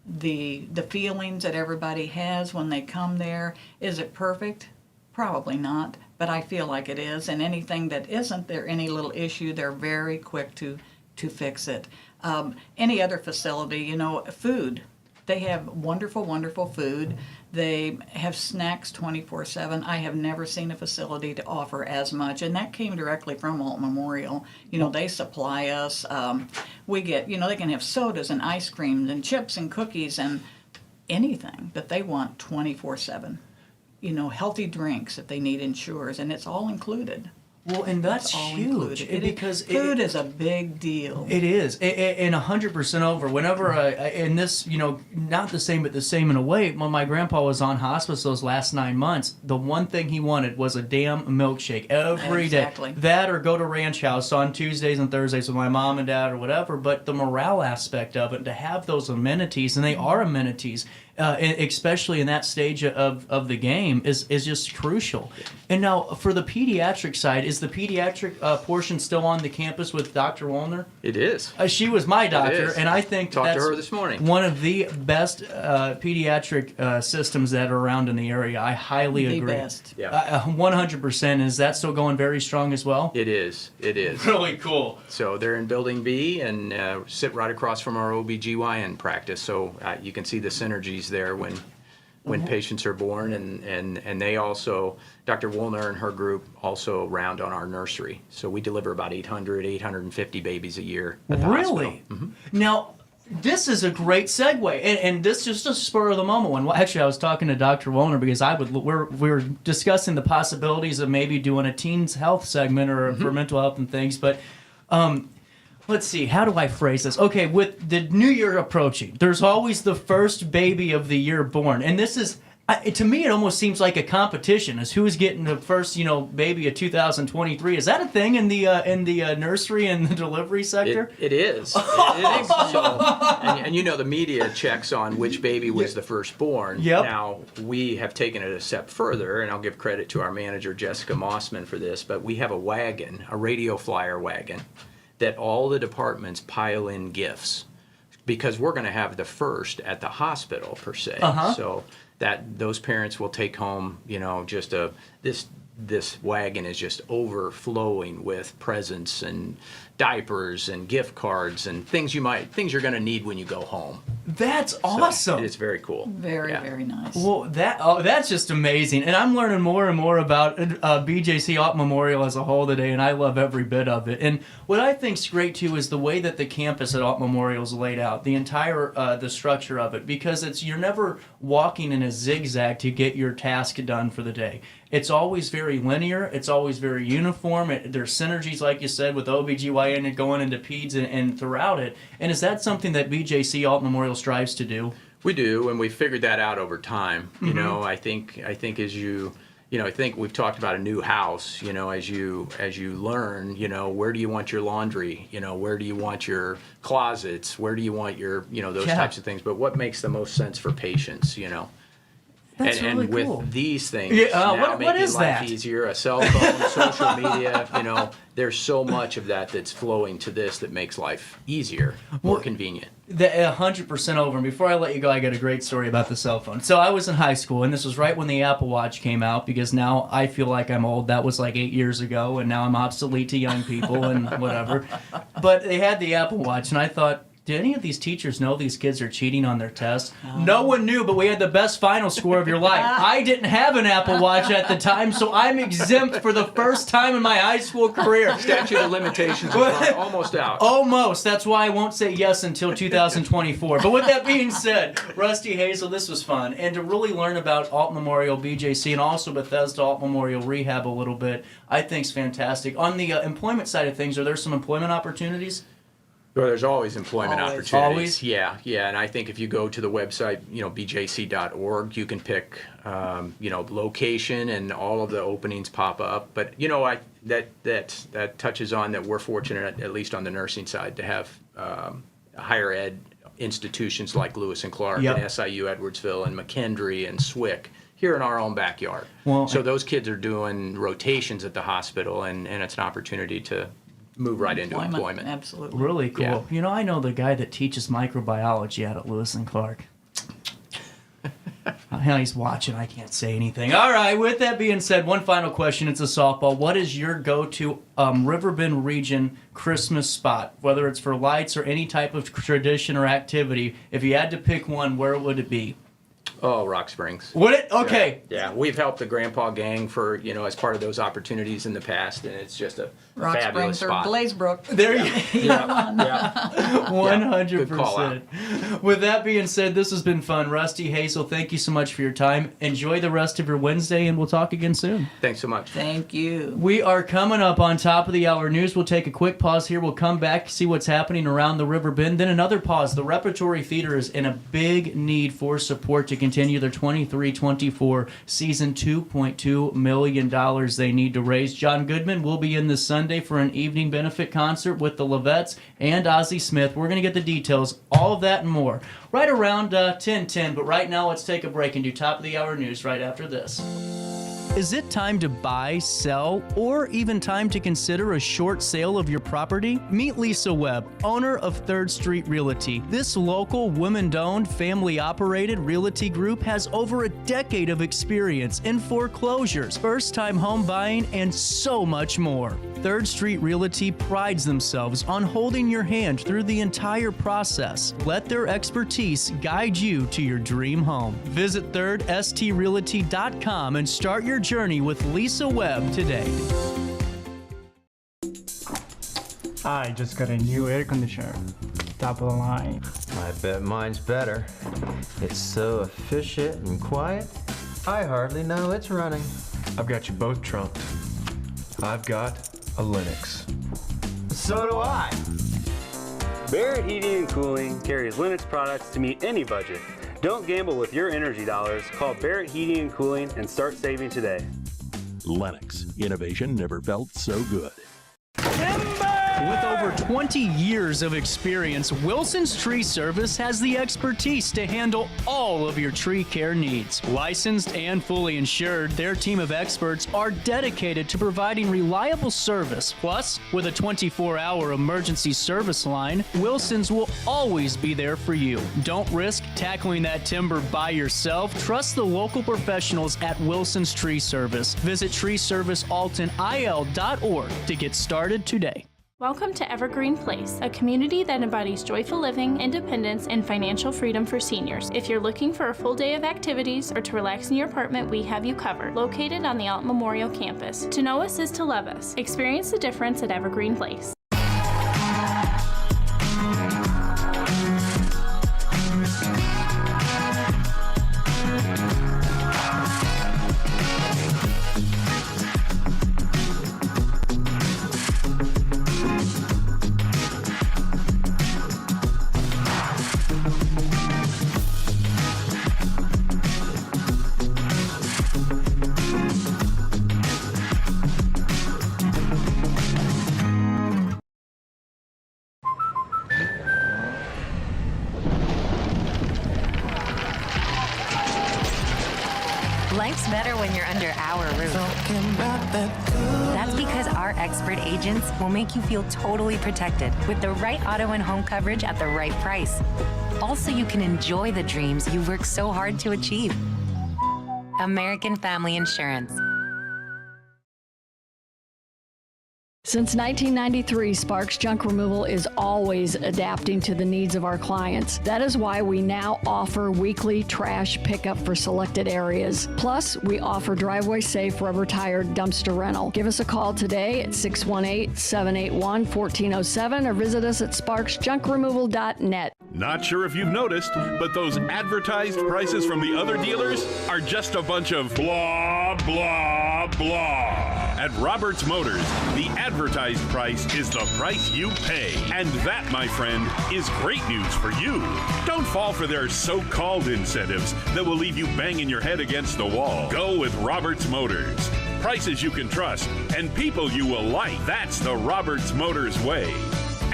the feelings that everybody has when they come there. Is it perfect? Probably not. But I feel like it is, and anything that isn't there, any little issue, they're very quick to fix it. Any other facility, food. They have wonderful, wonderful food. They have snacks 24/7. I have never seen a facility to offer as much, and that came directly from Alton Memorial. They supply us. We get, they can have sodas and ice creams and chips and cookies and anything that they want 24/7. Healthy drinks if they need Ensures, and it's all included. Well, and that's huge because food is a big deal. It is, and 100% over. Whenever and this, not the same, but the same in a way. When my grandpa was on hospice those last 9 months, the one thing he wanted was a damn milkshake every day. That or go to Ranch House on Tuesdays and Thursdays with my mom and dad or whatever. But the morale aspect of it, to have those amenities, and they are amenities. Especially in that stage of the game, is just crucial. And now for the pediatric side, is the pediatric portion still on the campus with Dr. Wollner? It is. She was my doctor, and I think talked to her this morning. One of the best pediatric systems that are around in the area. I highly agree. The best. Yeah. 100%. Is that still going very strong as well? It is. It is. Really cool. So they're in Building B and sit right across from our OBGYN practice. So you can see the synergies there when patients are born, and they also, Dr. Wollner and her group also round on our nursery. So we deliver about 850 babies a year at the hospital. Really? Now, this is a great segue, and this is just a spur of the moment one. Well, actually, I was talking to Dr. Wollner because we were discussing the possibilities of maybe doing a teens health segment or for mental health and things, but let's see, how do I phrase this? Okay, with the new year approaching, there's always the first baby of the year born. And this is, to me, it almost seems like a competition as who's getting the first, baby of 2023. Is that a thing in the nursery and the delivery sector? It is. It is. So, and the media checks on which baby was the firstborn. Yep. Now, we have taken it a step further, and I'll give credit to our manager, Jessica Mossman, for this, but we have a wagon, a radio flyer wagon, that all the departments pile in gifts because we're going to have the first at the hospital per se. So that those parents will take home, just this wagon is just overflowing with presents and diapers and gift cards and things you're going to need when you go home. That's awesome. So it's very cool. Very, very nice. Well, that's just amazing. And I'm learning more and more about BJC Alton Memorial as a whole today, and I love every bit of it. And what I think's great, too, is the way that the campus at Alton Memorial is laid out, the entire the structure of it, because you're never walking in a zigzag to get your task done for the day. It's always very linear. It's always very uniform. There's synergies, like you said, with OBGYN and going into peds and throughout it. And is that something that BJC Alton Memorial strives to do? We do, and we figured that out over time. I think as you I think we've talked about a new house, as you learn, where do you want your laundry? Where do you want your closets? Where do you want your, those types of things? But what makes the most sense for patients, That's and really cool. with these things, Yeah, now what making is life that? easier, a cell phone, social media, there's so much of that that's flowing to this that makes life easier, more convenient. 100% over. And before I let you go, I got a great story about the cell phone. So I was in high school, and this was right when the Apple Watch came out, because now I feel like I'm old. That was like 8 years ago, and now I'm obsolete to young people and whatever. But they had the Apple Watch, and I thought, do any of these teachers know these kids are cheating on their tests? No one knew, but we had the best final score of your life. I didn't have an Apple Watch at the time, so I'm exempt for the first time in my high school career. Statute of limitations is almost out. Almost. That's why I won't say yes until 2024. But with that being said, Rusty Hazel, this was fun. And to really learn about Alton Memorial BJC and also Bethesda Alton Memorial Rehab a little bit, I think is fantastic. On the employment side of things, are there some employment opportunities? Well, there's always employment opportunities. Always? Yeah. And I think if you go to the website, bjc.org, you can pick, location, and all of the openings pop up. But that touches on that we're fortunate, at least on the nursing side, to have higher ed institutions like Lewis and Clark and SIU Edwardsville and McKendree and SWIC here in our own backyard. So those kids are doing rotations at the hospital, and it's an opportunity to move right into employment. Absolutely. Really cool. Yeah. I know the guy that teaches microbiology out at Lewis and Clark. He's watching. I can't say anything. All right. With that being said, one final question. It's a softball. What is your go-to Riverbend region Christmas spot? Whether it's for lights or any type of tradition or activity. If you had to pick one, where would it be? Oh, Rock Springs. Would it? Okay. Yeah, we've helped the Grandpa Gang for, as part of those opportunities in the past, and it's just a Rock fabulous Springs spot. or Glazebrook. There you Yeah. 100%. Good call out. With that being said, this has been fun. Rusty Hazel, thank you so much for your time. Enjoy the rest of your Wednesday, and we'll talk again soon. Thanks so much. Thank you. We are coming up on top of the hour news. We'll take a quick pause here. We'll come back, see what's happening around the Riverbend. Then another pause. The Repertory Theater is in a big need for support to continue their 23-24 season. $2.2 million they need to raise. John Goodman will be in this Sunday for an evening benefit concert with the Lovettes and Ozzie Smith. We're going to get the details, all of that and more, right around 10:10. But right now, let's take a break and do top of the hour news right after this. Is it time to buy, sell, or even time to consider a short sale of your property? Meet Lisa Webb, owner of 3rd Street Realty. This local, women-owned, family-operated realty group has over a decade of experience in foreclosures, first-time home buying, and so much more. 3rd Street Realty prides themselves on holding your hand through the entire process. Let their expertise guide you to your dream home. Visit 3rdstrealty.com and start your journey with Lisa Webb today. I just got a new air conditioner. Top of the line. I bet mine's better. It's so efficient and quiet, I hardly know it's running. I've got you both trunked. I've got a Linux. So do I. Barrett Heating and Cooling carries Linux products to meet any budget. Don't gamble with your energy dollars. Call Barrett Heating and Cooling and start saving today. Lennox. Innovation never felt so good. With over 20 years of experience, Wilson's Tree Service has the expertise to handle all of your tree care needs. Licensed and fully insured, their team of experts are dedicated to providing reliable service. Plus, with a 24-hour emergency service line, Wilson's will always be there for you. Don't risk tackling that timber by yourself. Trust the local professionals at Wilson's Tree Service. Visit treeservicealtonil.org to get started today. Welcome to Evergreen Place, a community that embodies joyful living, independence, and financial freedom for seniors. If you're looking for a full day of activities or to relax in your apartment, we have you covered. Located on the Alton Memorial campus. To know us is to love us. Experience the difference at Evergreen Place. better when you're under our roof. That's because our expert agents will make you feel totally protected with the right auto and home coverage at the right price. Also, you can enjoy the dreams you've worked so hard to achieve. American Family Insurance. Since 1993, Sparks Junk Removal is always adapting to the needs of our clients. That is why we now offer weekly trash pickup for selected areas. Plus, we offer driveway-safe rubber-tired dumpster rental. Give us a call today at 618-781-1407 or visit us at sparksjunkremoval.net. Not sure if you've noticed, but those advertised prices from the other dealers are just a bunch of blah, blah, blah. At Roberts Motors, the advertised price is the price you pay. And that, my friend, is great news for you. Don't fall for their so-called incentives that will leave you banging your head against the wall. Go with Roberts Motors. Prices you can trust and people you will like. That's the Roberts Motors way.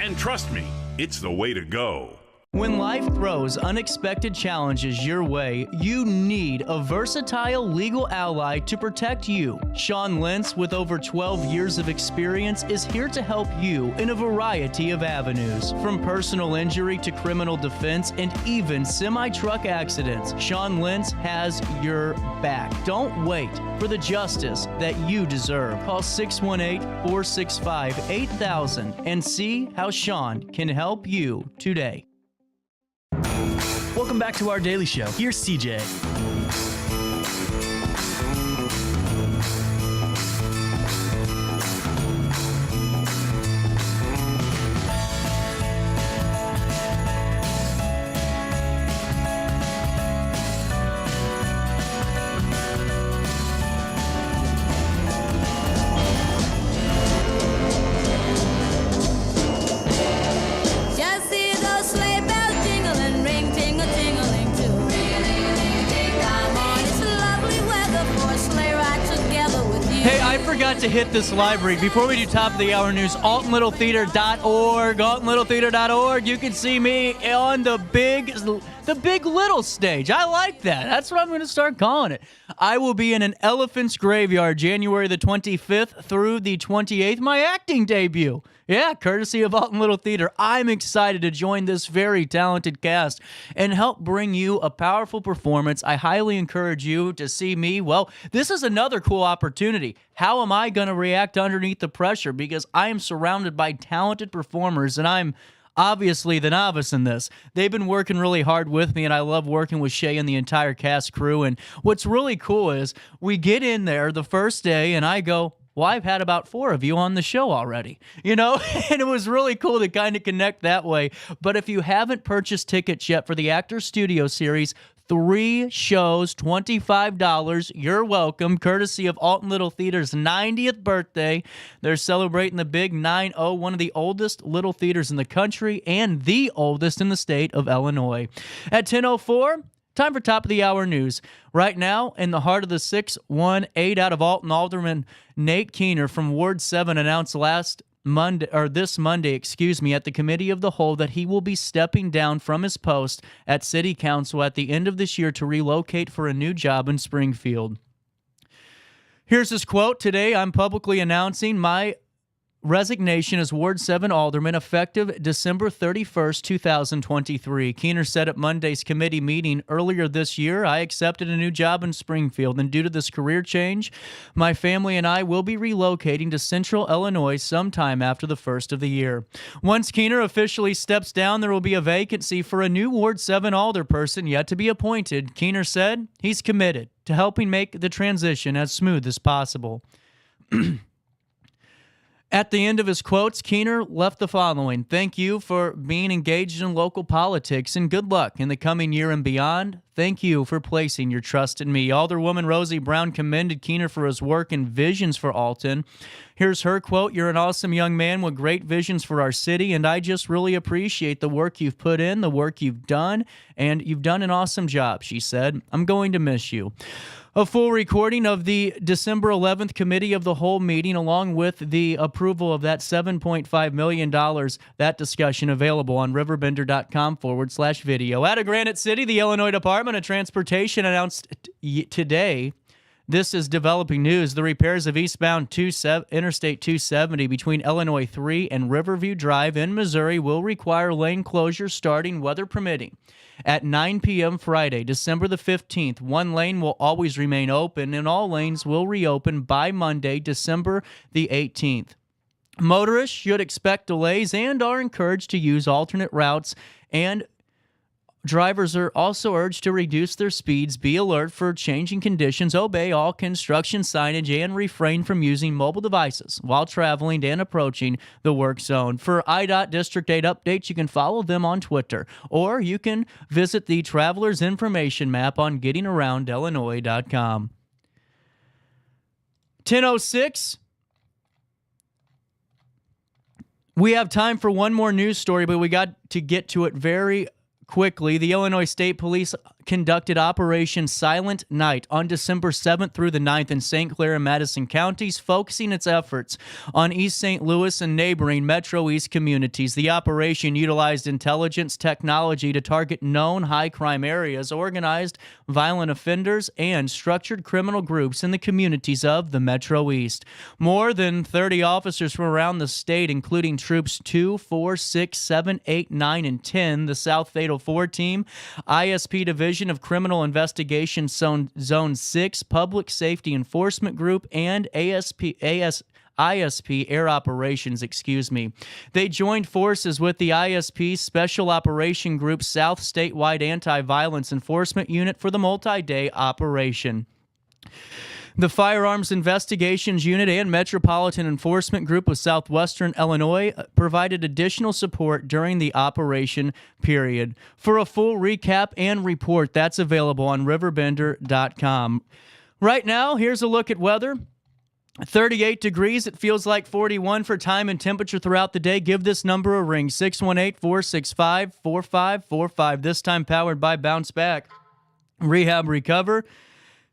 And trust me, it's the way to go. When life throws unexpected challenges your way, you need a versatile legal ally to protect you. Sean Lentz, with over 12 years of experience, is here to help you in a variety of avenues. From personal injury to criminal defense and even semi-truck accidents, Sean Lentz has your back. Don't wait for the justice that you deserve. Call 618-465-8000 and see how Sean can help you today. Welcome back to our Daily Show. Here's CJ. To hit this library. Before we do top of the hour news, AltonLittleTheater.org. AltonLittleTheater.org. You can see me on the big little stage. I like that. That's what I'm going to start calling it. I will be in an Elephant's Graveyard January the 25th through the 28th. My acting debut. Yeah, courtesy of Alton Little Theater. I'm excited to join this very talented cast and help bring you a powerful performance. I highly encourage you to see me. Well, this is another cool opportunity. How am I going to react underneath the pressure? Because I am surrounded by talented performers, and I'm obviously the novice in this. They've been working really hard with me, and I love working with Shay and the entire cast crew. And what's really cool is we get in there the first day, and I go, well, I've had about 4 of you on the show already, you know, and it was really cool to kind of connect that way. But if you haven't purchased tickets yet for the Actors Studio Series, 3 shows, $25. You're welcome, courtesy of Alton Little Theater's 90th birthday. They're celebrating the big 9-0, one of the oldest little theaters in the country and the oldest in the state of Illinois. At 10:04, time for top of the hour news. Right now, in the heart of the 618 out of Alton, Alderman Nate Keener from Ward 7 announced this Monday, at the Committee of the Whole that he will be stepping down from his post at City Council at the end of this year to relocate for a new job in Springfield. Here's his quote: "Today, I'm publicly announcing my resignation as Ward 7 Alderman effective December 31st, 2023. Keener said at Monday's committee meeting earlier this year, I accepted a new job in Springfield, and due to this career change, my family and I will be relocating to Central Illinois sometime after the first of the year. Once Keener officially steps down, there will be a vacancy for a new Ward 7 alderperson yet to be appointed. Keener said he's committed to helping make the transition as smooth as possible." At the end of his quotes, Keener left the following: "Thank you for being engaged in local politics, and good luck in the coming year and beyond. Thank you for placing your trust in me." Alderwoman Rosie Brown commended Keener for his work and visions for Alton. Here's her quote: "You're an awesome young man with great visions for our city, and I just really appreciate the work you've put in, the work you've done, and you've done an awesome job," she said. "I'm going to miss you." A full recording of the December 11th Committee of the Whole meeting, along with the approval of that $7.5 million, that discussion available on RiverBender.com/video. Out of Granite City, the Illinois Department of Transportation announced today This is developing news. The repairs of eastbound Interstate 270 between Illinois 3 and Riverview Drive in Missouri will require lane closure starting, weather permitting. At 9 p.m. Friday, December the 15th, one lane will always remain open, and all lanes will reopen by Monday, December the 18th. Motorists should expect delays and are encouraged to use alternate routes, and drivers are also urged to reduce their speeds, be alert for changing conditions, obey all construction signage, and refrain from using mobile devices while traveling and approaching the work zone. For IDOT District 8 updates, you can follow them on Twitter, or you can visit the Traveler's Information Map on gettingaroundillinois.com. 10:06. We have time for one more news story, but we got to get to it very quickly. The Illinois State Police conducted Operation Silent Night on December 7th through the 9th in St. Clair and Madison counties, focusing its efforts on East St. Louis and neighboring Metro East communities. The operation utilized intelligence technology to target known high-crime areas, organized violent offenders, and structured criminal groups in the communities of the Metro East. More than 30 officers from around the state, including Troops 2, 4, 6, 7, 8, 9, and 10, the South Fatal 4 team, ISP Division of Criminal Investigation Zone 6, Public Safety Enforcement Group, and ISP Air Operations, They joined forces with the ISP Special Operation Group South Statewide Anti-Violence Enforcement Unit for the multi-day operation. The Firearms Investigations Unit and Metropolitan Enforcement Group of Southwestern Illinois provided additional support during the operation period. For a full recap and report, that's available on RiverBender.com. Right now, here's a look at weather. 38 degrees. It feels like 41 for time and temperature throughout the day. Give this number a ring, 618-465-4545. This time powered by Bounce Back. Rehab, recover,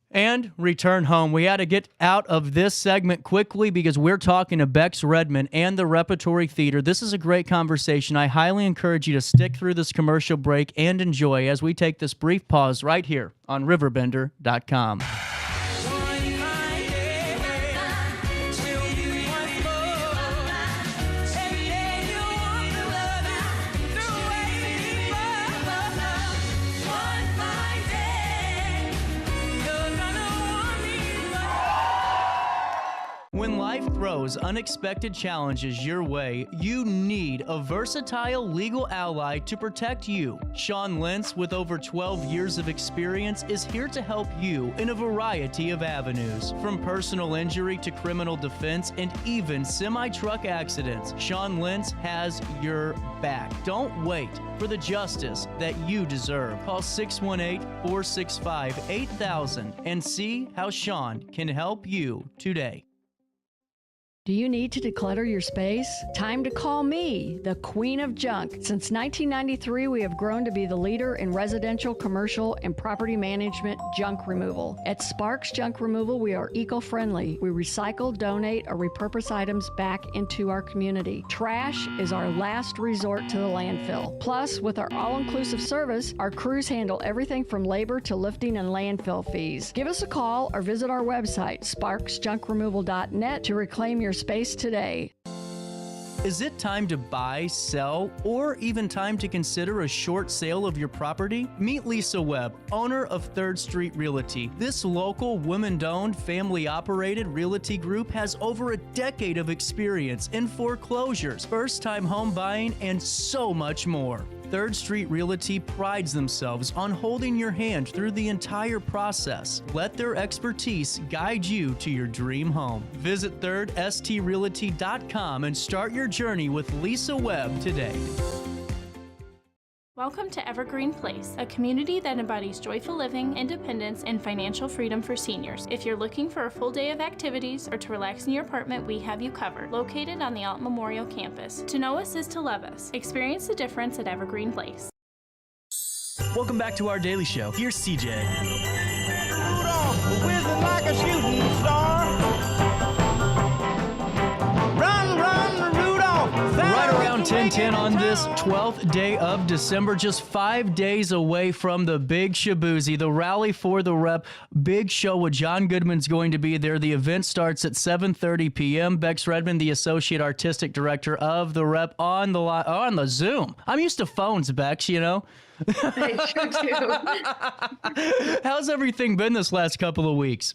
and return home. We had to get out of this segment quickly because we're talking to Becks, Redman, and the Repertory Theater. This is a great conversation. I highly encourage you to stick through this commercial break and enjoy as we take this brief pause right here on RiverBender.com. When life throws unexpected challenges your way, you need a versatile legal ally to protect you. Sean Lentz, with over 12 years of experience, is here to help you in a variety of avenues. From personal injury to criminal defense and even semi-truck accidents, Sean Lentz has your back. Don't wait for the justice that you deserve. Call 618-465-8000 and see how Sean can help you today. Do you need to declutter your space? Time to call me, the Queen of Junk. Since 1993, we have grown to be the leader in residential, commercial, and property management junk removal. At Sparks Junk Removal, we are eco-friendly. We recycle, donate, or repurpose items back into our community. Trash is our last resort to the landfill. Plus, with our all-inclusive service, our crews handle everything from labor to lifting and landfill fees. Give us a call or visit our website, sparksjunkremoval.net, to reclaim your space today. Is it time to buy, sell, or even time to consider a short sale of your property? Meet Lisa Webb, owner of 3rd Street Realty. This local, women-owned, family-operated realty group has over a decade of experience in foreclosures, first-time home buying, and so much more. 3rd Street Realty prides themselves on holding your hand through the entire process. Let their expertise guide you to your dream home. Visit 3rdstrealty.com and start your journey with Lisa Webb today. Welcome to Evergreen Place, a community that embodies joyful living, independence, and financial freedom for seniors. If you're looking for a full day of activities or to relax in your apartment, we have you covered. Located on the Alton Memorial Campus. To know us is to love us. Experience the difference at Evergreen Place. Welcome back to our daily show. Here's CJ. Whizzing like a shooting star. Run, Rudolph! Right around 10:10 on this 12th day of December, just 5 days away from the big Shabuzi, the Rally for the Rep big show with John Goodman's going to be there. The event starts at 7:30 p.m. Becks Redman, the Associate Artistic Director of the Rep, on the Zoom. I'm used to phones, Becks, you know. How's everything been this last couple of weeks?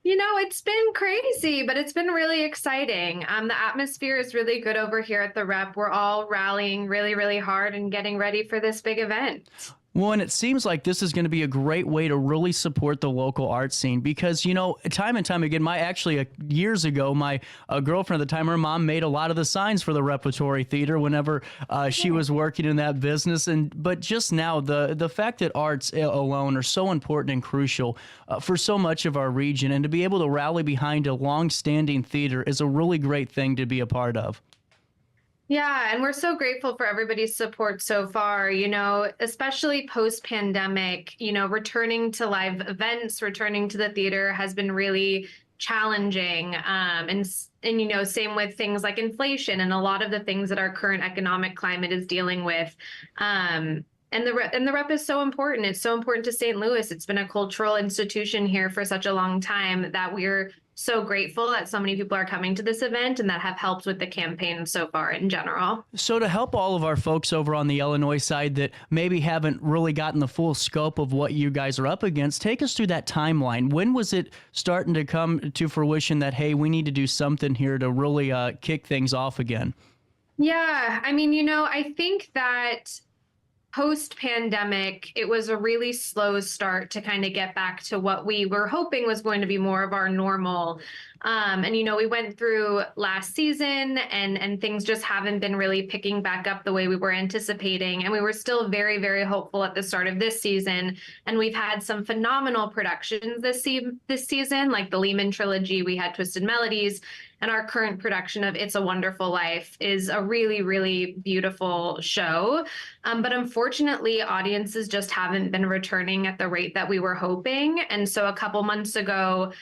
You know, it's been crazy, but it's been really exciting. The atmosphere is really good over here at the Rep. We're all rallying really, really hard and getting ready for this big event. Well, and it seems like this is going to be a great way to really support the local art scene because, you know, time and time again, years ago, my girlfriend at the time, her mom made a lot of the signs for the Repertory Theater whenever she was working in that business. But just now, the fact that arts alone are so important and crucial for so much of our region, and to be able to rally behind a long-standing theater is a really great thing to be a part of. Yeah, and we're so grateful for everybody's support so far, you know, especially post-pandemic, you know, returning to live events, returning to the theater has been really challenging. And you know, same with things like inflation and a lot of the things that our current economic climate is dealing with. And the Rep is so important. It's so important to St. Louis. It's been a cultural institution here for such a long time that we're so grateful that so many people are coming to this event and that have helped with the campaign so far in general. So to help all of our folks over on the Illinois side that maybe haven't really gotten the full scope of what you guys are up against, take us through that timeline. When was it starting to come to fruition that, hey, we need to do something here to really kick things off again? Yeah, I mean, you know, I think that post-pandemic, it was a really slow start to kind of get back to what we were hoping was going to be more of our normal. And, you know, we went through last season and things just haven't been really picking back up the way we were anticipating. And we were still very, very hopeful at the start of this season. And we've had some phenomenal productions this season, like the Lehman trilogy. We had Twisted Melodies. And our current production of It's a Wonderful Life is a really, really beautiful show. But unfortunately, audiences just haven't been returning at the rate that we were hoping. And so a couple months ago,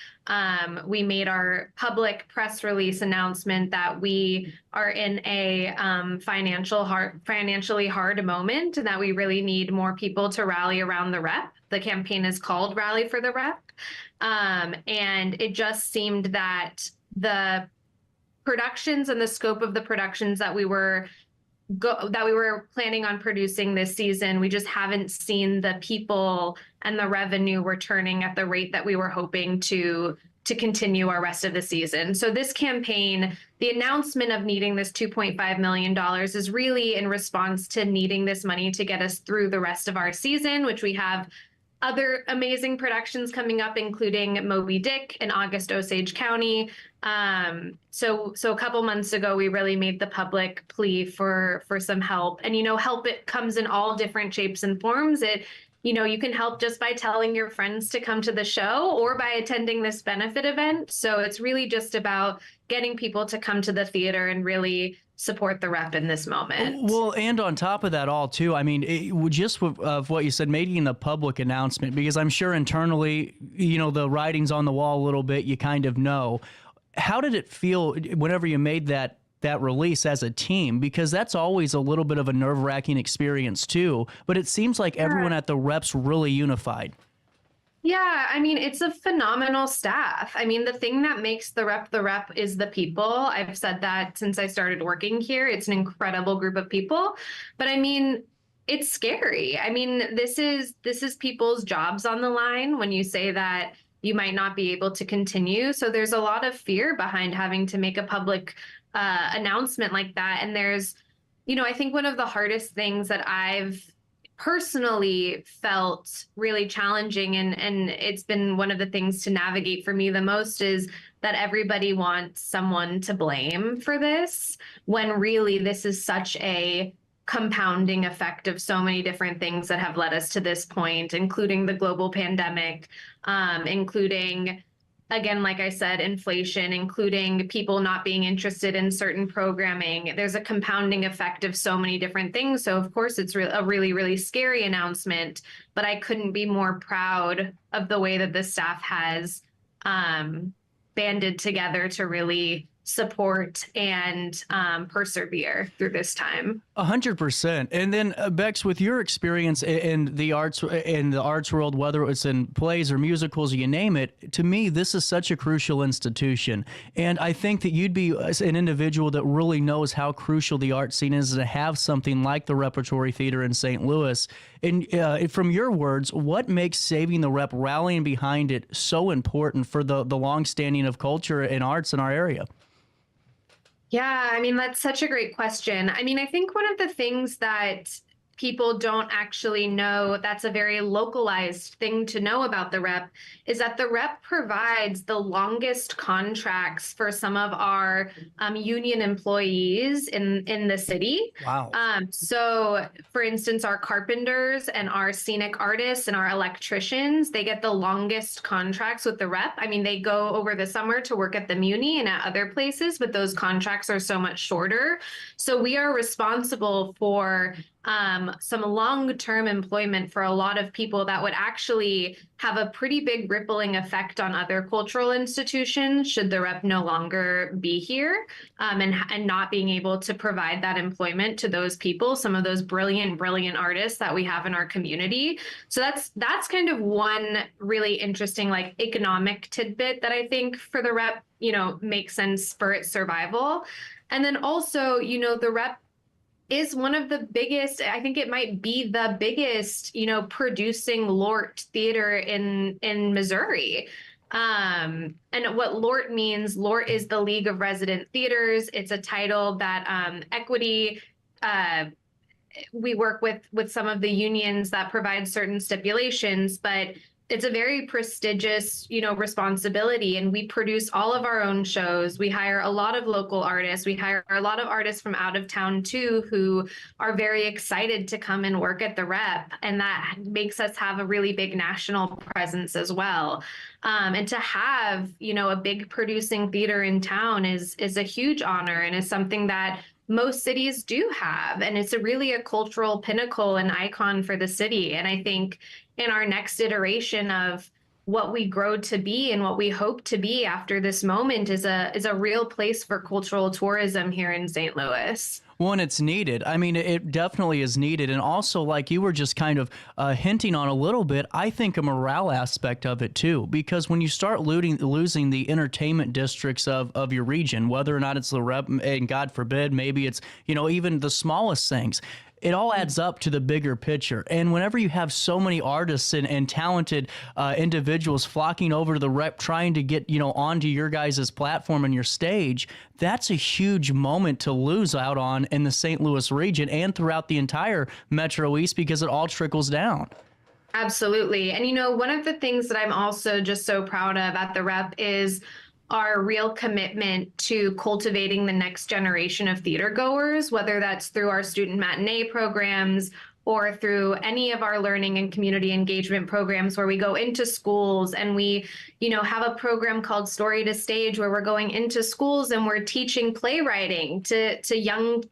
we made our public press release announcement that we are in a financially hard moment and that we really need more people to rally around the Rep. The campaign is called Rally for the Rep. And it just seemed that the productions and the scope of the productions that we were planning on producing this season, we just haven't seen the people and the revenue returning at the rate that we were hoping to continue our rest of the season. So this campaign, the announcement of needing this $2.5 million is really in response to needing this money to get us through the rest of our season, which we have other amazing productions coming up, including Moby Dick in August, Osage County. So a couple months ago, we really made the public plea for some help. And, you know, help, it comes in all different shapes and forms. You know, you can help just by telling your friends to come to the show or by attending this benefit event. So it's really just about getting people to come to the theater and really support the Rep in this moment. Well, and on top of that all, too, I mean, just of what you said, making the public announcement, because I'm sure internally, you know, the writing's on the wall a little bit, you kind of know. How did it feel whenever you made that release as a team? Because that's always a little bit of a nerve-wracking experience, too. But it seems like everyone at the Rep's really unified. Yeah, I mean, it's a phenomenal staff. I mean, the thing that makes the Rep is the people. I've said that since I started working here. It's an incredible group of people. But I mean, it's scary. I mean, this is people's jobs on the line when you say that you might not be able to continue. So there's a lot of fear behind having to make a public announcement like that. And there's, you know, I think one of the hardest things that I've personally felt really challenging, and it's been one of the things to navigate for me the most, is that everybody wants someone to blame for this, when really this is such a compounding effect of so many different things that have led us to this point, including the global pandemic, including, again, like I said, inflation, including people not being interested in certain programming. There's a compounding effect of so many different things. So of course it's a really, really scary announcement, but I couldn't be more proud of the way that the staff has banded together to really support and persevere through this time. 100%. And then Becks, with your experience in the arts world, whether it's in plays or musicals, you name it, to me, this is such a crucial institution. And I think that you'd be an individual that really knows how crucial the art scene is to have something like the Repertory Theater in St. Louis. And from your words, what makes Saving the Rep, rallying behind it, so important for the long-standing of culture and arts in our area? Yeah, I mean, that's such a great question. I mean, I think one of the things that people don't actually know, that's a very localized thing to know about the Rep, is that the Rep provides the longest contracts for some of our union employees in the city. Wow. So, for instance, our carpenters and our scenic artists and our electricians, they get the longest contracts with the Rep. I mean, they go over the summer to work at the Muni and at other places, but those contracts are so much shorter. So we are responsible for some long-term employment for a lot of people that would actually have a pretty big rippling effect on other cultural institutions should the Rep no longer be here, and not being able to provide that employment to those people, some of those brilliant artists that we have in our community. So that's kind of one really interesting like economic tidbit that I think for the Rep, makes sense for its survival. And then also, the Rep is one of the biggest, I think it might be the biggest, producing LORT theater in Missouri. And what LORT means, LORT is the League of Resident Theaters. It's a title that Equity, we work with some of the unions that provide certain stipulations, but it's a very prestigious, responsibility. And we produce all of our own shows. We hire a lot of local artists. We hire a lot of artists from out of town too, who are very excited to come and work at the Rep. And that makes us have a really big national presence as well. And to have, a big producing theater in town is a huge honor and is something that most cities do have. And it's really a cultural pinnacle and icon for the city. And I think in our next iteration of what we grow to be and what we hope to be after this moment is a real place for cultural tourism here in St. Louis. Well, and it's needed. I mean, it definitely is needed. And also, like you were just kind of hinting on a little bit, I think a morale aspect of it too, because when you start losing the entertainment districts of your region, whether or not it's the Rep, and God forbid, maybe it's, even the smallest things, it all adds up to the bigger picture. And whenever you have so many artists and talented individuals flocking over to the Rep trying to get, onto your guys' platform and your stage, that's a huge moment to lose out on in the St. Louis region and throughout the entire Metro East, because it all trickles down. Absolutely. And, one of the things that I'm also just so proud of at the Rep is our real commitment to cultivating the next generation of theater goers, whether that's through our student matinee programs or through any of our learning and community engagement programs where we go into schools and we, have a program called Story to Stage where we're going into schools and we're teaching playwriting to young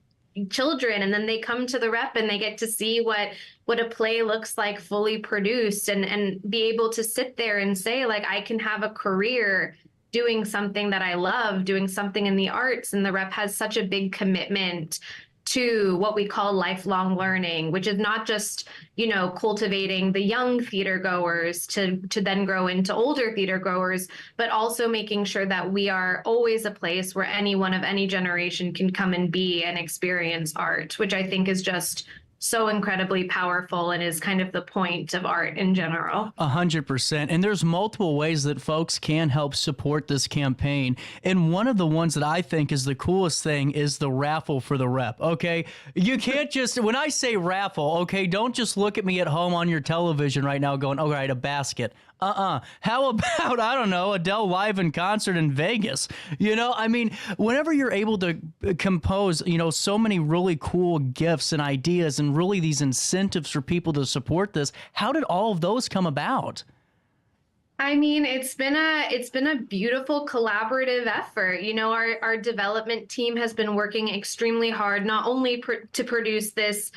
children. And then they come to the Rep and they get to see what a play looks like fully produced and be able to sit there and say, like, I can have a career doing something that I love, doing something in the arts. And the Rep has such a big commitment to what we call lifelong learning, which is not just, cultivating the young theater goers to then grow into older theater goers, but also making sure that we are always a place where anyone of any generation can come and be and experience art, which I think is just so incredibly powerful and is kind of the point of art in general. 100%. And there's multiple ways that folks can help support this campaign. And one of the ones that I think is the coolest thing is the raffle for the Rep. Okay. You can't just, when I say raffle, okay, don't just look at me at home on your television right now going, all right, a basket. How about, I don't know, Adele live in concert in Vegas? Whenever you're able to compose, so many really cool gifts and ideas and really these incentives for people to support this, how did all of those come about? I mean, it's been a beautiful collaborative effort. You know, our development team has been working extremely hard, not only to produce this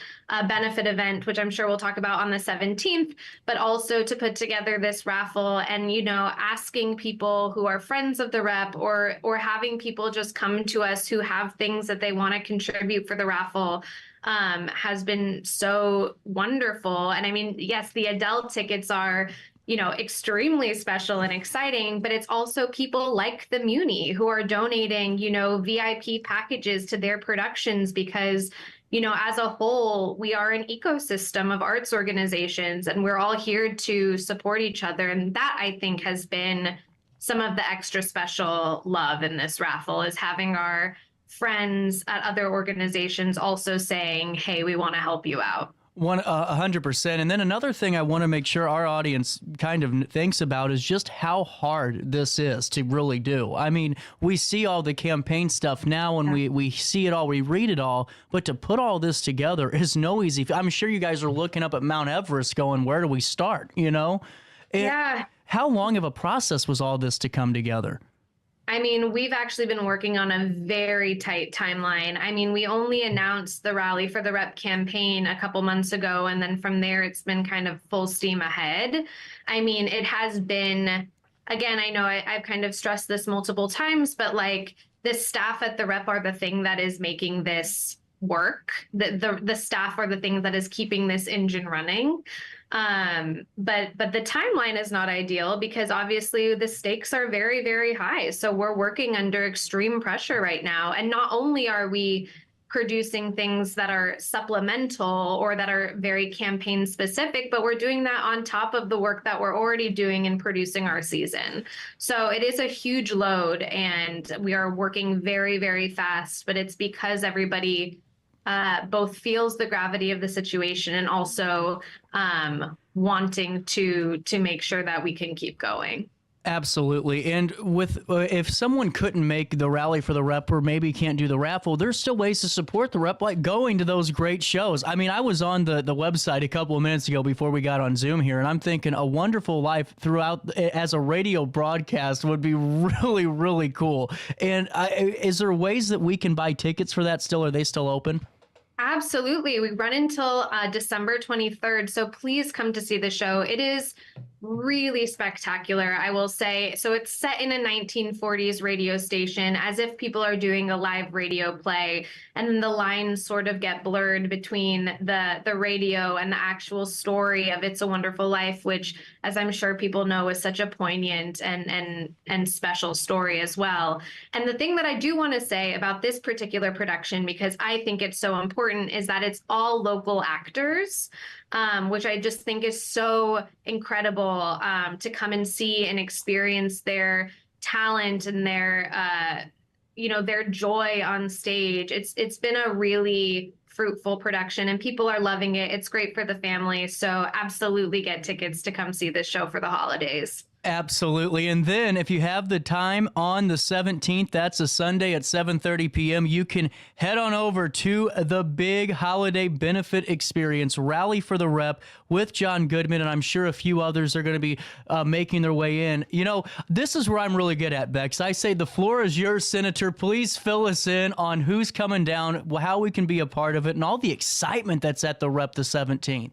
benefit event, which I'm sure we'll talk about on the 17th, but also to put together this raffle and, you know, asking people who are friends of the rep or having people just come to us who have things that they want to contribute for the raffle has been so wonderful. And I mean, yes, the Adele tickets are, you know, extremely special and exciting, but it's also people like the Muni who are donating, you know, VIP packages to their productions because, you know, as a whole, we are an ecosystem of arts organizations and we're all here to support each other. And that, I think, has been some of the extra special love in this raffle, is having our friends at other organizations also saying, hey, we want to help you out. 100%. And then another thing I want to make sure our audience kind of thinks about is just how hard this is to really do. I mean, we see all the campaign stuff now and we see it all, we read it all, but to put all this together is no easy. I'm sure you guys are looking up at Mount Everest going, where do we start, you know? And how long of a process was all this to come together? I mean, we've actually been working on a very tight timeline. I mean, we only announced the Rally for the Rep campaign a couple months ago, and then from there, it's been kind of full steam ahead. I mean, it has been, again, I know I've kind of stressed this multiple times, but like the staff at the Rep are the thing that is making this work. The staff are the thing that is keeping this engine running. But the timeline is not ideal because obviously the stakes are very, very high. So we're working under extreme pressure right now. And not only are we producing things that are supplemental or that are very campaign specific, but we're doing that on top of the work that we're already doing in producing our season. So it is a huge load and we are working very, very fast, but it's because everybody both feels the gravity of the situation and also wanting to make sure that we can keep going. Absolutely. And with if someone couldn't make the Rally for the Rep or maybe can't do the raffle, there's still ways to support the Rep, like going to those great shows. I mean, I was on the website a couple of minutes ago before we got on Zoom here, and I'm thinking A Wonderful Life throughout as a radio broadcast would be really, really cool. And is there ways that we can buy tickets for that still? Are they still open? Absolutely. We run until December 23rd. So please come to see the show. It is really spectacular, I will say. So it's set in a 1940s radio station, as if people are doing a live radio play, and then the lines sort of get blurred between the radio and the actual story of It's a Wonderful Life, which, as I'm sure people know, is such a poignant and special story as well. And the thing that I do want to say about this particular production, because I think it's so important, is that it's all local actors. Which I just think is so incredible to come and see and experience their talent and their, their joy on stage. It's been a really fruitful production and people are loving it. It's great for the family. So absolutely get tickets to come see this show for the holidays. Absolutely. And then if you have the time on the 17th, that's a Sunday at 7:30 p.m., you can head on over to the big holiday benefit experience, Rally for the Rep with John Goodman. And I'm sure a few others are going to be making their way in. You know, this is where I'm really good at, Becks. I say the floor is yours, Senator. Please fill us in on who's coming down, how we can be a part of it, and all the excitement that's at the Rep the 17th.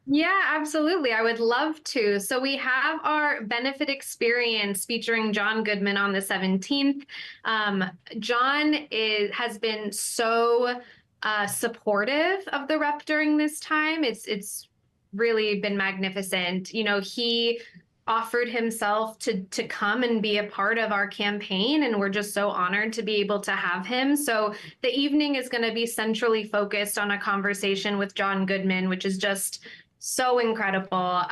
Yeah, absolutely. I would love to. So we have our benefit experience featuring John Goodman on the 17th. John has been so supportive of the Rep during this time. It's really been magnificent. You know, he offered himself to come and be a part of our campaign, and we're just so honored to be able to have him. So the evening is going to be centrally focused on a conversation with John Goodman, which is just so incredible.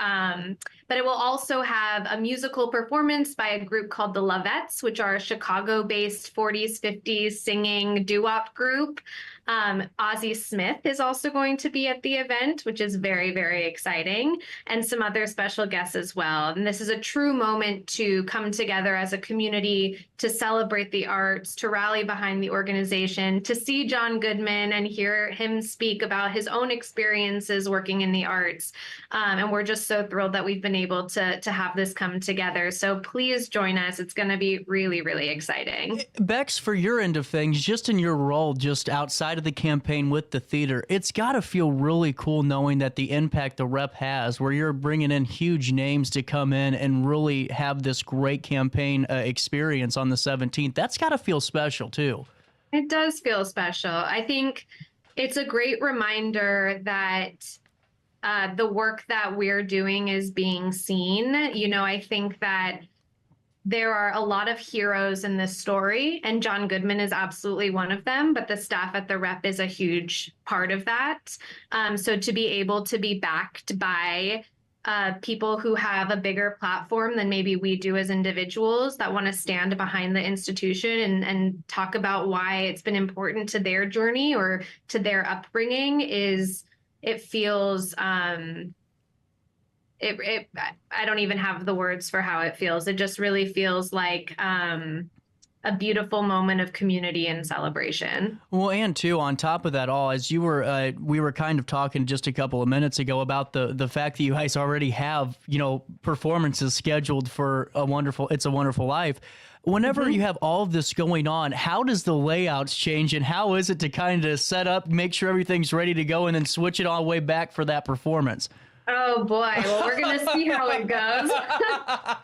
But it will also have a musical performance by a group called the Lovettes, which are a Chicago-based 40s, 50s singing doo-wop group. Ozzie Smith is also going to be at the event, which is very, very exciting, and some other special guests as well. And this is a true moment to come together as a community to celebrate the arts, to rally behind the organization, to see John Goodman and hear him speak about his own experiences working in the arts. And we're just so thrilled that we've been able to have this come together. So please join us. It's going to be really, really exciting. Becks, for your end of things, just in your role, just outside of the campaign with the theater, it's got to feel really cool knowing that the impact the rep has, where you're bringing in huge names to come in and really have this great campaign experience on the 17th. That's got to feel special, too. It does feel special. I think it's a great reminder that the work that we're doing is being seen. You know, I think that there are a lot of heroes in this story, and John Goodman is absolutely one of them, but the staff at the Rep is a huge part of that. So to be able to be backed by people who have a bigger platform than maybe we do as individuals that want to stand behind the institution and talk about why it's been important to their journey or to their upbringing it feels, I don't even have the words for how it feels. It just really feels like a beautiful moment of community and celebration. Well, and too, on top of that all, as you were, we were kind of talking just a couple of minutes ago about the fact that you guys already have, performances scheduled for It's a Wonderful Life. Whenever you have all of this going on, how does the layouts change, and how is it to kind of set up, make sure everything's ready to go, and then switch it all the way back for that performance? Oh boy, well, we're gonna see how it goes.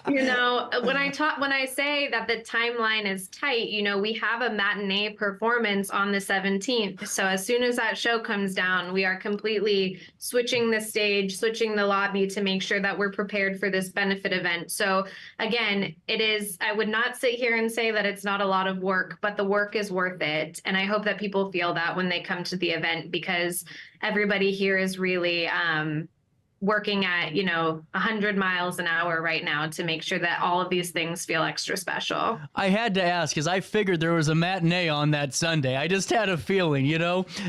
When I say that the timeline is tight, we have a matinee performance on the 17th. So as soon as that show comes down, we are completely switching the stage, switching the lobby to make sure that we're prepared for this benefit event. So again, I would not sit here and say that it's not a lot of work, but the work is worth it. And I hope that people feel that when they come to the event, because everybody here is really, working at 100 miles an hour right now to make sure that all of these things feel extra special. I had to ask because I figured there was a matinee on that Sunday. I just had a feeling,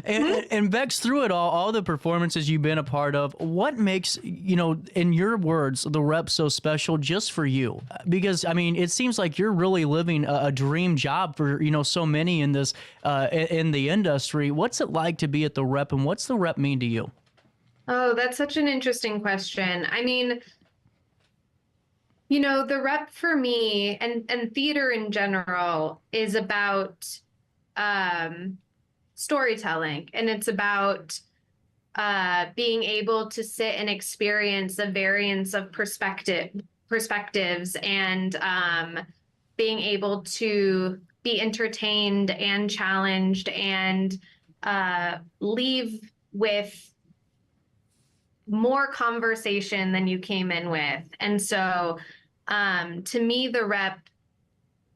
and Becks, through it all the performances you've been a part of, what makes, in your words, the Rep so special just for you? Because it seems like you're really living a dream job for so many in this in the industry. What's it like to be at the Rep, and what's the Rep mean to you? Oh, that's such an interesting question. The Rep for me and theater in general is about storytelling, and it's about being able to sit and experience a variance of perspectives and being able to be entertained and challenged and leave with more conversation than you came in with. And so to me, the Rep,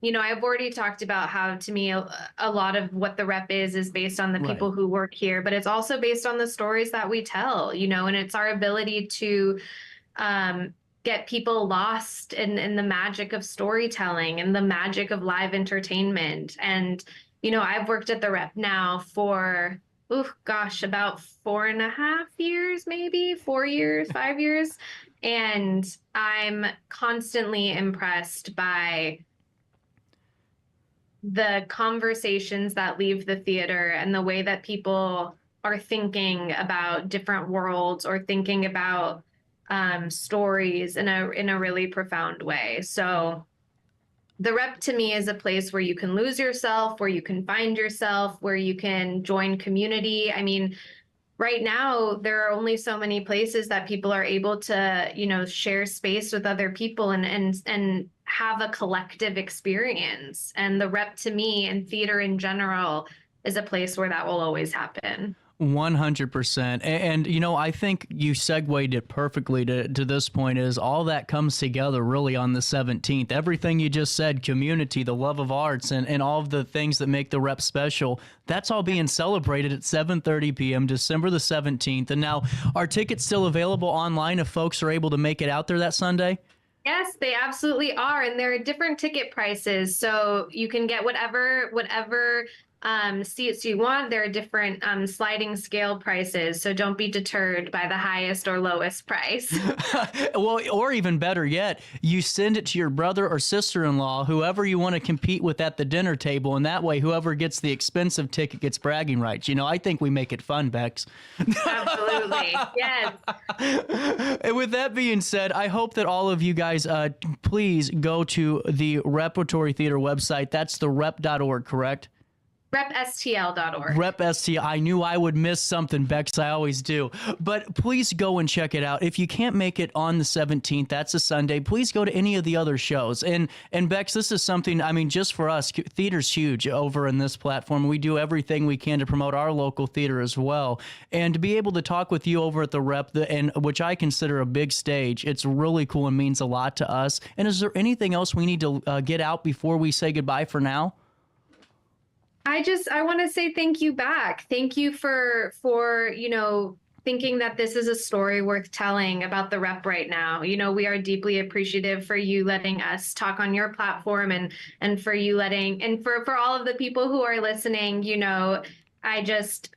I've already talked about how, to me, a lot of what the Rep is based on the people who work here, but it's also based on the stories that we tell, and it's our ability to get people lost in the magic of storytelling and the magic of live entertainment. And, I've worked at the Rep now for about 4.5 years, maybe 4 years, 5 years. And I'm constantly impressed by the conversations that leave the theater and the way that people are thinking about different worlds or thinking about stories in a really profound way. So the Rep to me is a place where you can lose yourself, where you can find yourself, where you can join community. Right now, there are only so many places that people are able to, share space with other people and have a collective experience. And the Rep to me and theater in general is a place where that will always happen. 100%. And, I think you segued it perfectly to this point, is all that comes together really on the 17th. Everything you just said, community, the love of arts, and all of the things that make the Rep special, that's all being celebrated at 7:30 p.m. December the 17th. And now, are tickets still available online if folks are able to make it out there that Sunday? Yes, they absolutely are. And there are different ticket prices. So you can get whatever seats you want. There are different sliding scale prices, so don't be deterred by the highest or lowest price. Well, or even better yet, you send it to your brother or sister-in-law, whoever you want to compete with at the dinner table, and that way whoever gets the expensive ticket gets bragging rights. You know, I think we make it fun, Becks. Absolutely, yes. And with that being said, I hope that all of you guys please go to the Repertory Theater website. That's the rep.org, correct? RepSTL.org. RepSTL. I knew I would miss something, Becks. I always do. But please go and check it out. If you can't make it on the 17th, that's a Sunday, please go to any of the other shows. And Becks, this is something, I mean, just for us, theater's huge over in this platform. We do everything we can to promote our local theater as well. And to be able to talk with you over at the Rep, and which I consider a big stage, it's really cool and means a lot to us. And is there anything else we need to get out before we say goodbye for now? I want to say thank you back. Thank you for, you know, thinking that this is a story worth telling about the Rep right now. You know, we are deeply appreciative for you letting us talk on your platform and for you letting, and for all of the people who are listening, you know, I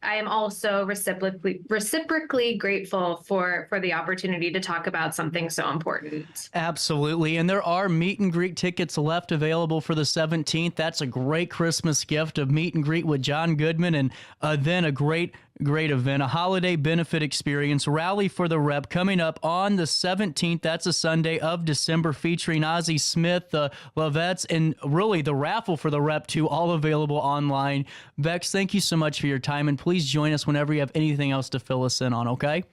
am also reciprocally grateful for the opportunity to talk about something so important. Absolutely. And there are meet and greet tickets left available for the 17th. That's a great Christmas gift, of meet and greet with John Goodman, and then a great event, a holiday benefit experience, Rally for the Rep, coming up on the 17th. That's a Sunday of December, featuring Ozzie Smith, the Lovettes, and really the raffle for the Rep too, all available online. Becks, thank you so much for your time, and please join us whenever you have anything else to fill us in on, okay?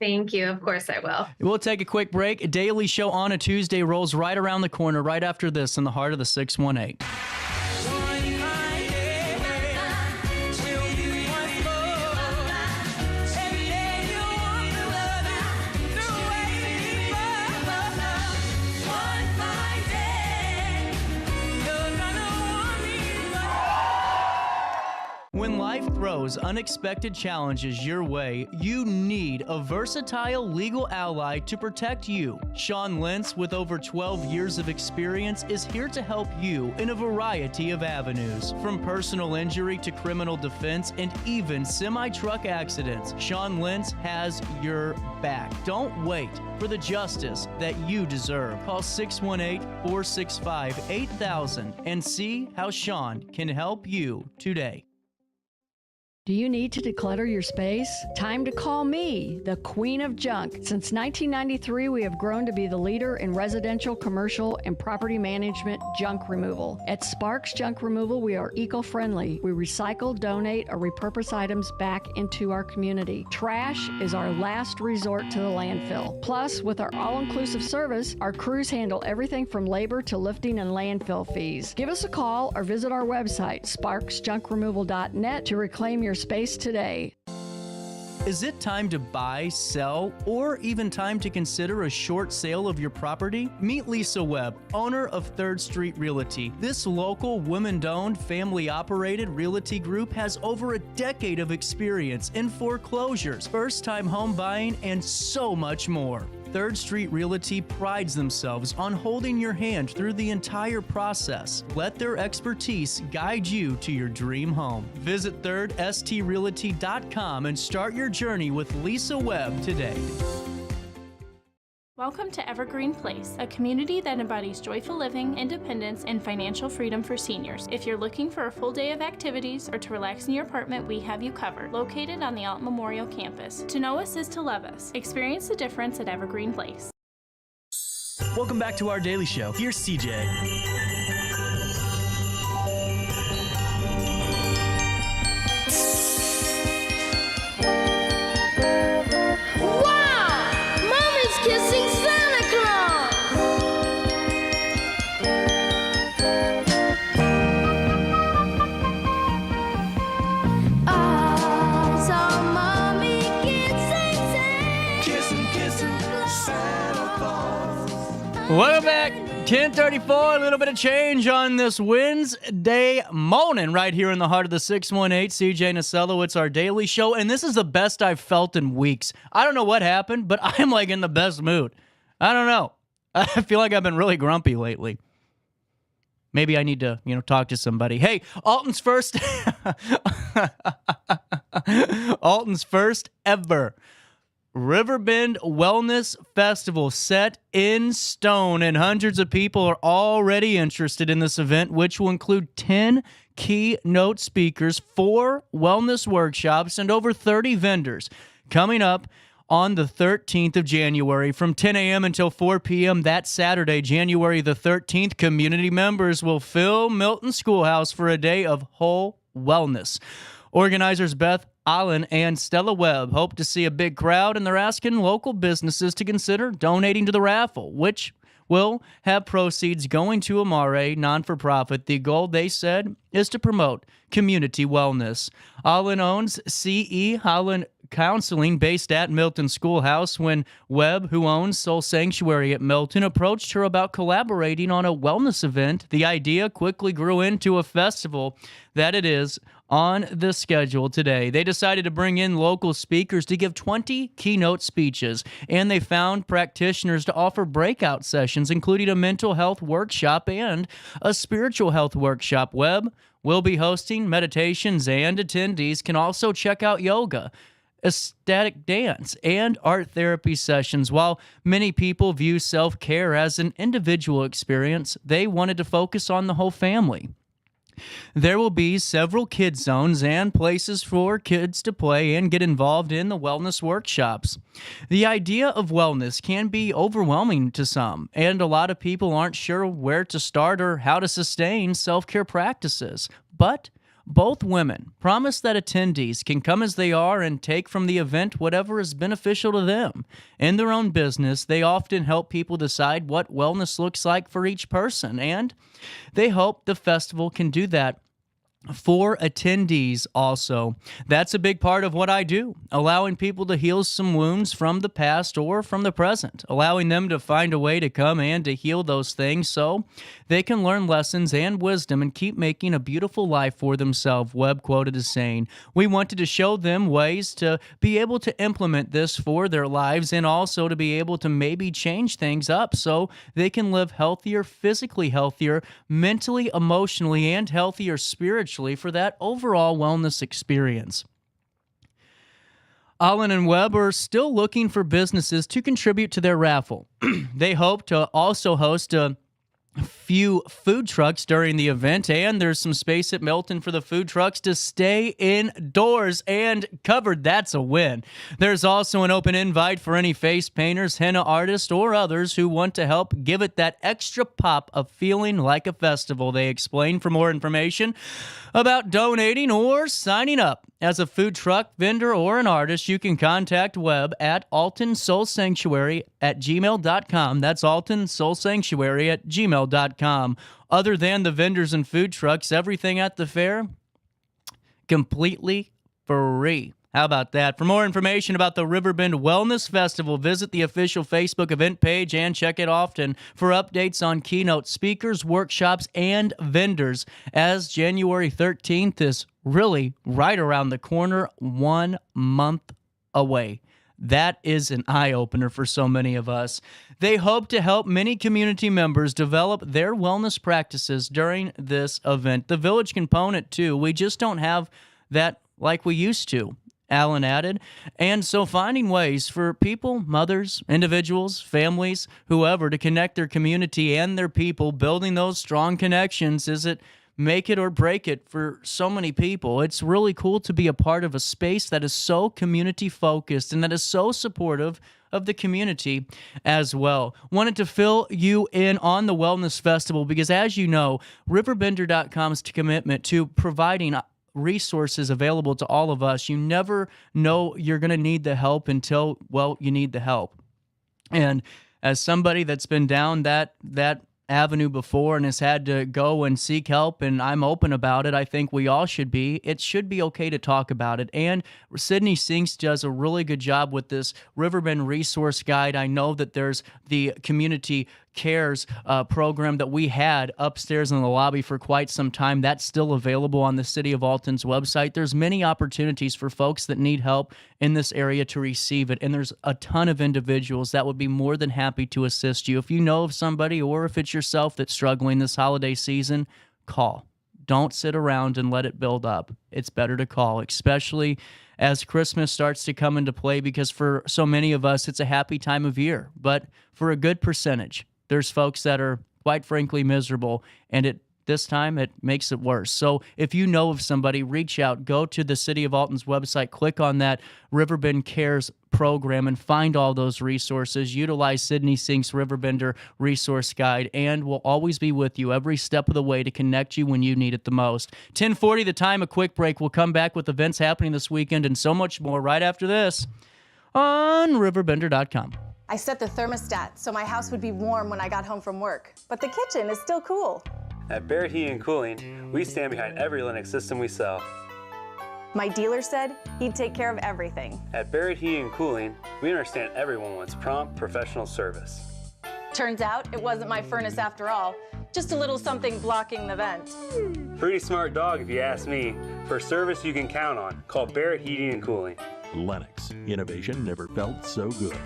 Thank you. Of course I will. We'll take a quick break. A daily show on a Tuesday rolls right around the corner, right after this, in the heart of the 618. When life throws unexpected challenges your way, you need a versatile legal ally to protect you. Sean Lentz, with over 12 years of experience, is here to help you in a variety of avenues. From personal injury to criminal defense and even semi-truck accidents, Sean Lentz has your back. Don't wait for the justice that you deserve. Call 618-465-8000 and see how Sean can help you today. Do you need to declutter your space? Time to call me, the Queen of Junk. Since 1993, we have grown to be the leader in residential, commercial, and property management junk removal. At Sparks Junk Removal, we are eco-friendly. We recycle, donate, or repurpose items back into our community. Trash is our last resort to the landfill. Plus, with our all-inclusive service, our crews handle everything from labor to lifting and landfill fees. Give us a call or visit our website, sparksjunkremoval.net, to reclaim your space today. Is it time to buy, sell, or even time to consider a short sale of your property? Meet Lisa Webb, owner of 3rd Street Realty. This local, women-owned, family-operated realty group has over a decade of experience in foreclosures, first-time home buying, and so much more. 3rd Street Realty prides themselves on holding your hand through the entire process. Let their expertise guide you to your dream home. Visit 3rdstrealty.com and start your journey with Lisa Webb today. Welcome to Evergreen Place, a community that embodies joyful living, independence, and financial freedom for seniors. If you're looking for a full day of activities or to relax in your apartment, we have you covered. Located on the Alton Memorial Campus. To know us is to love us. Experience the difference at Evergreen Place. Welcome back to our daily show. Here's CJ. Kissing Santa Claus. I saw Mommy kissing Santa Claus. Welcome back. 10:34, a little bit of change on this Wednesday morning right here in the heart of the 618. CJ Nasello, it's our daily show, and this is the best I've felt in weeks. I don't know what happened, but I'm like in the best mood. I don't know. I feel like I've been really grumpy lately. Maybe I need to, talk to somebody. Hey, Alton's first ever Riverbend Wellness Festival set in stone, and hundreds of people are already interested in this event, which will include 10 keynote speakers, 4 wellness workshops, and over 30 vendors. Coming up on the 13th of January from 10 a.m. until 4 p.m. that Saturday, January the 13th, community members will fill Milton Schoolhouse for a day of whole wellness. Organizers Beth Allen and Stella Webb hope to see a big crowd, and they're asking local businesses to consider donating to the raffle, which will have proceeds going to Amare non-for-profit. The goal, they said, is to promote community wellness. Allen owns C.E. Holland Counseling based at Milton Schoolhouse. When Webb, who owns Soul Sanctuary at Milton, approached her about collaborating on a wellness event, the idea quickly grew into a festival that it is on the schedule today. They decided to bring in local speakers to give 20 keynote speeches, and they found practitioners to offer breakout sessions, including a mental health workshop and a spiritual health workshop. Webb will be hosting meditations, and attendees can also check out yoga, ecstatic dance, and art therapy sessions. While many people view self-care as an individual experience, they wanted to focus on the whole family. There will be several kid zones and places for kids to play and get involved in the wellness workshops. The idea of wellness can be overwhelming to some, and a lot of people aren't sure where to start or how to sustain self-care practices. But both women promise that attendees can come as they are and take from the event whatever is beneficial to them. In their own business, they often help people decide what wellness looks like for each person, and they hope the festival can do that for attendees also. That's a big part of what I do, allowing people to heal some wounds from the past or from the present, allowing them to find a way to come and to heal those things so they can learn lessons and wisdom and keep making a beautiful life for themselves. Webb quoted as saying, "We wanted to show them ways to be able to implement this for their lives and also to be able to maybe change things up so they can live healthier, physically healthier, mentally, emotionally, and healthier spiritually for that overall wellness experience." Allen and Webb are still looking for businesses to contribute to their raffle. They hope to also host a few food trucks during the event, and there's some space at Milton for the food trucks to stay indoors and covered. That's a win. There's also an open invite for any face painters, henna artists, or others who want to help give it that extra pop of feeling like a festival. They explain. For more information about donating or signing up as a food truck vendor or an artist, you can contact Webb at altonsoulsanctuary@gmail.com. That's altonsoulsanctuary@gmail.com. Other than the vendors and food trucks, everything at the fair, completely free. How about that? For more information about the Riverbend Wellness Festival, visit the official Facebook event page and check it often for updates on keynote speakers, workshops, and vendors, as January 13th is really right around the corner, 1 month away. That is an eye-opener for so many of us. They hope to help many community members develop their wellness practices during this event. The village component, too. We just don't have that like we used to, Allen added. And so finding ways for people, mothers, individuals, families, whoever, to connect their community and their people, building those strong connections, is it make it or break it for so many people. It's really cool to be a part of a space that is so community focused and that is so supportive of the community as well. Wanted to fill you in on the Wellness Festival because, as you know, RiverBender.com's commitment to providing resources available to all of us. You never know you're going to need the help until, well, you need the help. And as somebody that's been down that avenue before and has had to go and seek help, and I'm open about it, I think we all should be. It should be okay to talk about it. And Sydney Sinks does a really good job with this Riverbend resource guide. I know that there's the community Cares program that we had upstairs in the lobby for quite some time. That's still available on the City of Alton's website. There's many opportunities for folks that need help in this area to receive it, and there's a ton of individuals that would be more than happy to assist you. If you know of somebody or if it's yourself that's struggling this holiday season, call. Don't sit around and let it build up. It's better to call, especially as Christmas starts to come into play, because for so many of us, it's a happy time of year. But for a good percentage, there's folks that are, quite frankly, miserable, and this time it makes it worse. So if you know of somebody, reach out. Go to the City of Alton's website, click on that Riverbend Cares program, and find all those resources. Utilize Sydney Sink's Riverbender resource guide, and we'll always be with you every step of the way to connect you when you need it the most. 10:40 the time, a quick break. We'll come back with events happening this weekend and so much more right after this on RiverBender.com. I set the thermostat so my house would be warm when I got home from work, but the kitchen is still cool. At Barrett Heating and Cooling, we stand behind every Lennox system we sell. My dealer said he'd take care of everything. At Barrett Heating and Cooling, we understand everyone wants prompt, professional service. Turns out it wasn't my furnace after all, just a little something blocking the vent. Pretty smart dog if you ask me. For service you can count on, call Barrett Heating and Cooling. Lennox. Innovation never felt so good.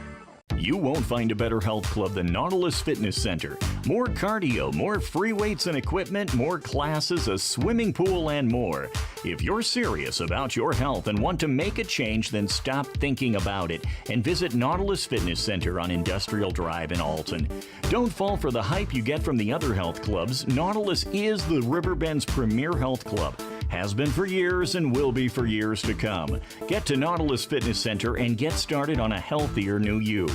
You won't find a better health club than Nautilus Fitness Center. More cardio, more free weights and equipment, more classes, a swimming pool, and more. If you're serious about your health and want to make a change, then stop thinking about it and visit Nautilus Fitness Center on Industrial Drive in Alton. Don't fall for the hype you get from the other health clubs. Nautilus is the Riverbend's premier health club. Has been for years and will be for years to come. Get to Nautilus Fitness Center and get started on a healthier new you.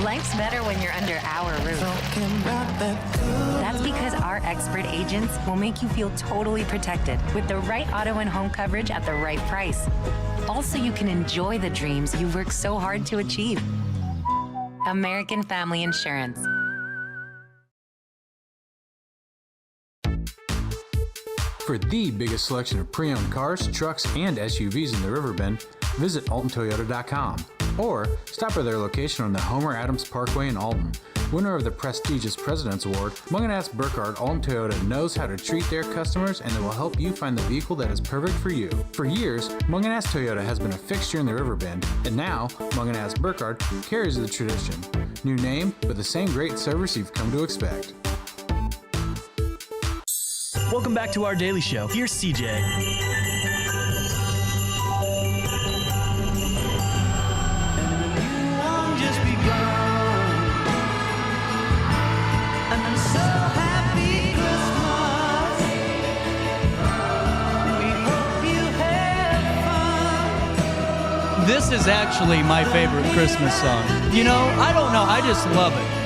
Life's better when you're under our roof. That's because our expert agents will make you feel totally protected with the right auto and home coverage at the right price. Also, you can enjoy the dreams you've worked so hard to achieve. American Family Insurance. For the biggest selection of pre-owned cars, trucks, and SUVs in the Riverbend, visit AltonToyota.com or stop by their location on the Homer Adams Parkway in Alton. Winner of the prestigious President's Award, Munganast Burkhardt Alton Toyota knows how to treat their customers, and they will help you find the vehicle that is perfect for you. For years, Munganast Toyota has been a fixture in the Riverbend, and now Munganast Burkhardt carries the tradition. New name, but the same great service you've come to expect. Welcome back to our daily show. Here's CJ. This is actually my favorite Christmas song. You know, I don't know, I just love it.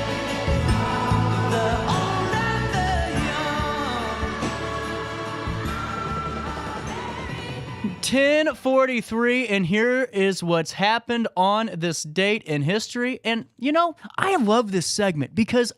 10:43, and here is what's happened on this date in history. And you know, I love this segment because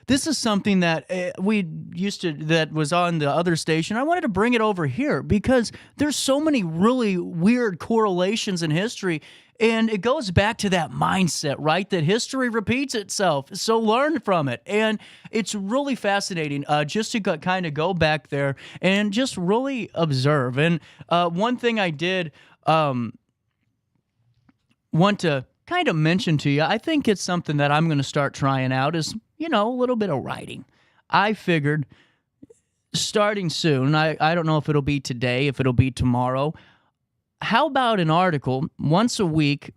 this is something that that was on the other station. I wanted to bring it over here because there's so many really weird correlations in history. And it goes back to that mindset, right? That history repeats itself. So learn from it. And it's really fascinating just to kind of go back there and just really observe. And one thing I did want to kind of mention to you, I think it's something that I'm going to start trying out is, you know, a little bit of writing. I figured starting soon, I don't know if it'll be today, if it'll be tomorrow, how about an article once a week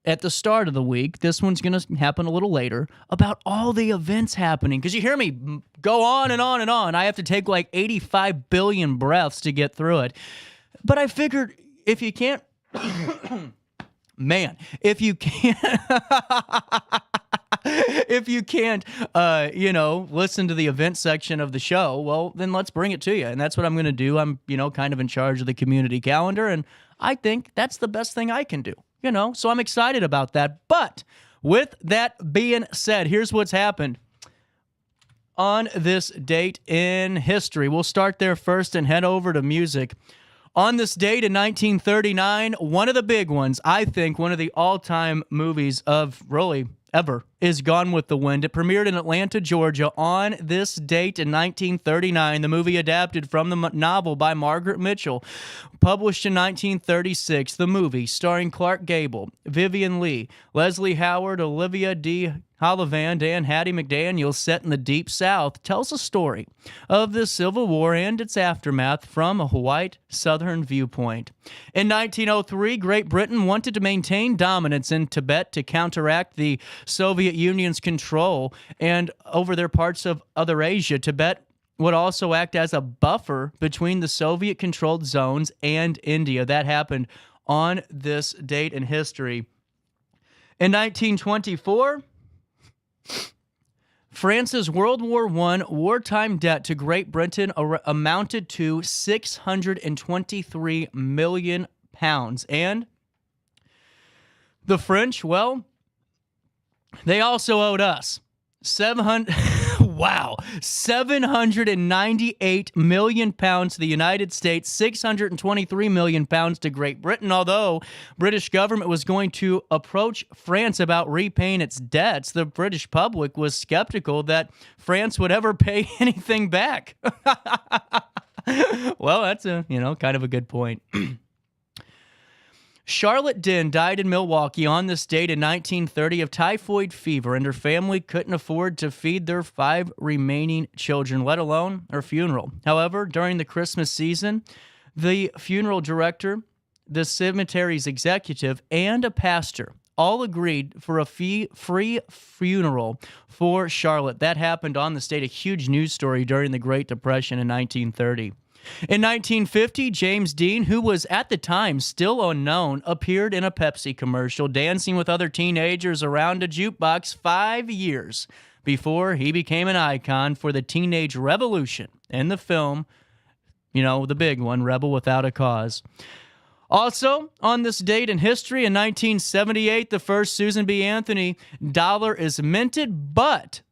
at the start of the week, this one's going to happen a little later, about all the events happening? Because you hear me go on and on and on. I have to take like 85 billion breaths to get through it. But I figured if you can't, man, if you can't, listen to the event section of the show, well, then let's bring it to you. And that's what I'm going to do. I'm, kind of in charge of the community calendar, and I think that's the best thing I can do, so I'm excited about that. But with that being said, here's what's happened on this date in history. We'll start there first and head over to music. On this date in 1939, one of the big ones, I think one of the all-time movies of really ever, is Gone with the Wind. It premiered in Atlanta, Georgia on this date in 1939. The movie adapted from the novel by Margaret Mitchell, published in 1936. The movie, starring Clark Gable, Vivian Leigh, Leslie Howard, Olivia D. Hollivant, and Hattie McDaniel, set in the Deep South, tells a story of the Civil War and its aftermath from a white Southern viewpoint. In 1903, Great Britain wanted to maintain dominance in Tibet to counteract the Soviet Union's control and over their parts of other Asia. Tibet would also act as a buffer between the Soviet-controlled zones and India. That happened on this date in history. In 1924, France's World War I wartime debt to Great Britain amounted to £623 million. And the French, well, they also owed us £798 million to the United States, £623 million to Great Britain. Although British government was going to approach France about repaying its debts, the British public was skeptical that France would ever pay anything back. Well, that's kind of a good point. Charlotte Dinn died in Milwaukee on this date in 1930 of typhoid fever, and her family couldn't afford to feed their 5 remaining children, let alone her funeral. However, during the Christmas season, the funeral director, the cemetery's executive, and a pastor all agreed for a free funeral for Charlotte. That happened on the state, a huge news story during the Great Depression in 1930. In 1950, James Dean, who was at the time still unknown, appeared in a Pepsi commercial, dancing with other teenagers around a jukebox 5 years before he became an icon for the teenage revolution in the film, the big one, Rebel Without a Cause. Also, on this date in history, in 1978, the first Susan B. Anthony dollar is minted, but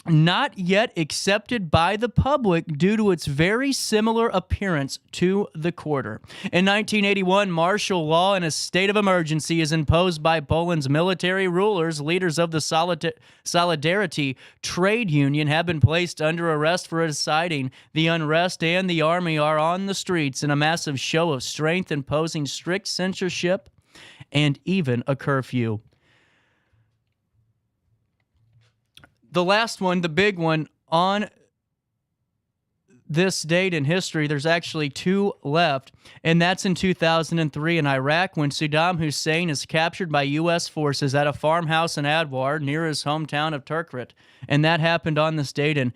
not yet accepted by the public due to its very similar appearance to the quarter. In 1981, martial law and a state of emergency is imposed by Poland's military rulers. Leaders of the Solidarity Trade Union have been placed under arrest for inciting the unrest, and the army are on the streets in a massive show of strength, imposing strict censorship and even a curfew. The last one, the big one, on this date in history, there's actually 2 left, and that's in 2003 in Iraq when Saddam Hussein is captured by U.S. forces at a farmhouse in Adwar near his hometown of Tikrit, and that happened on this date in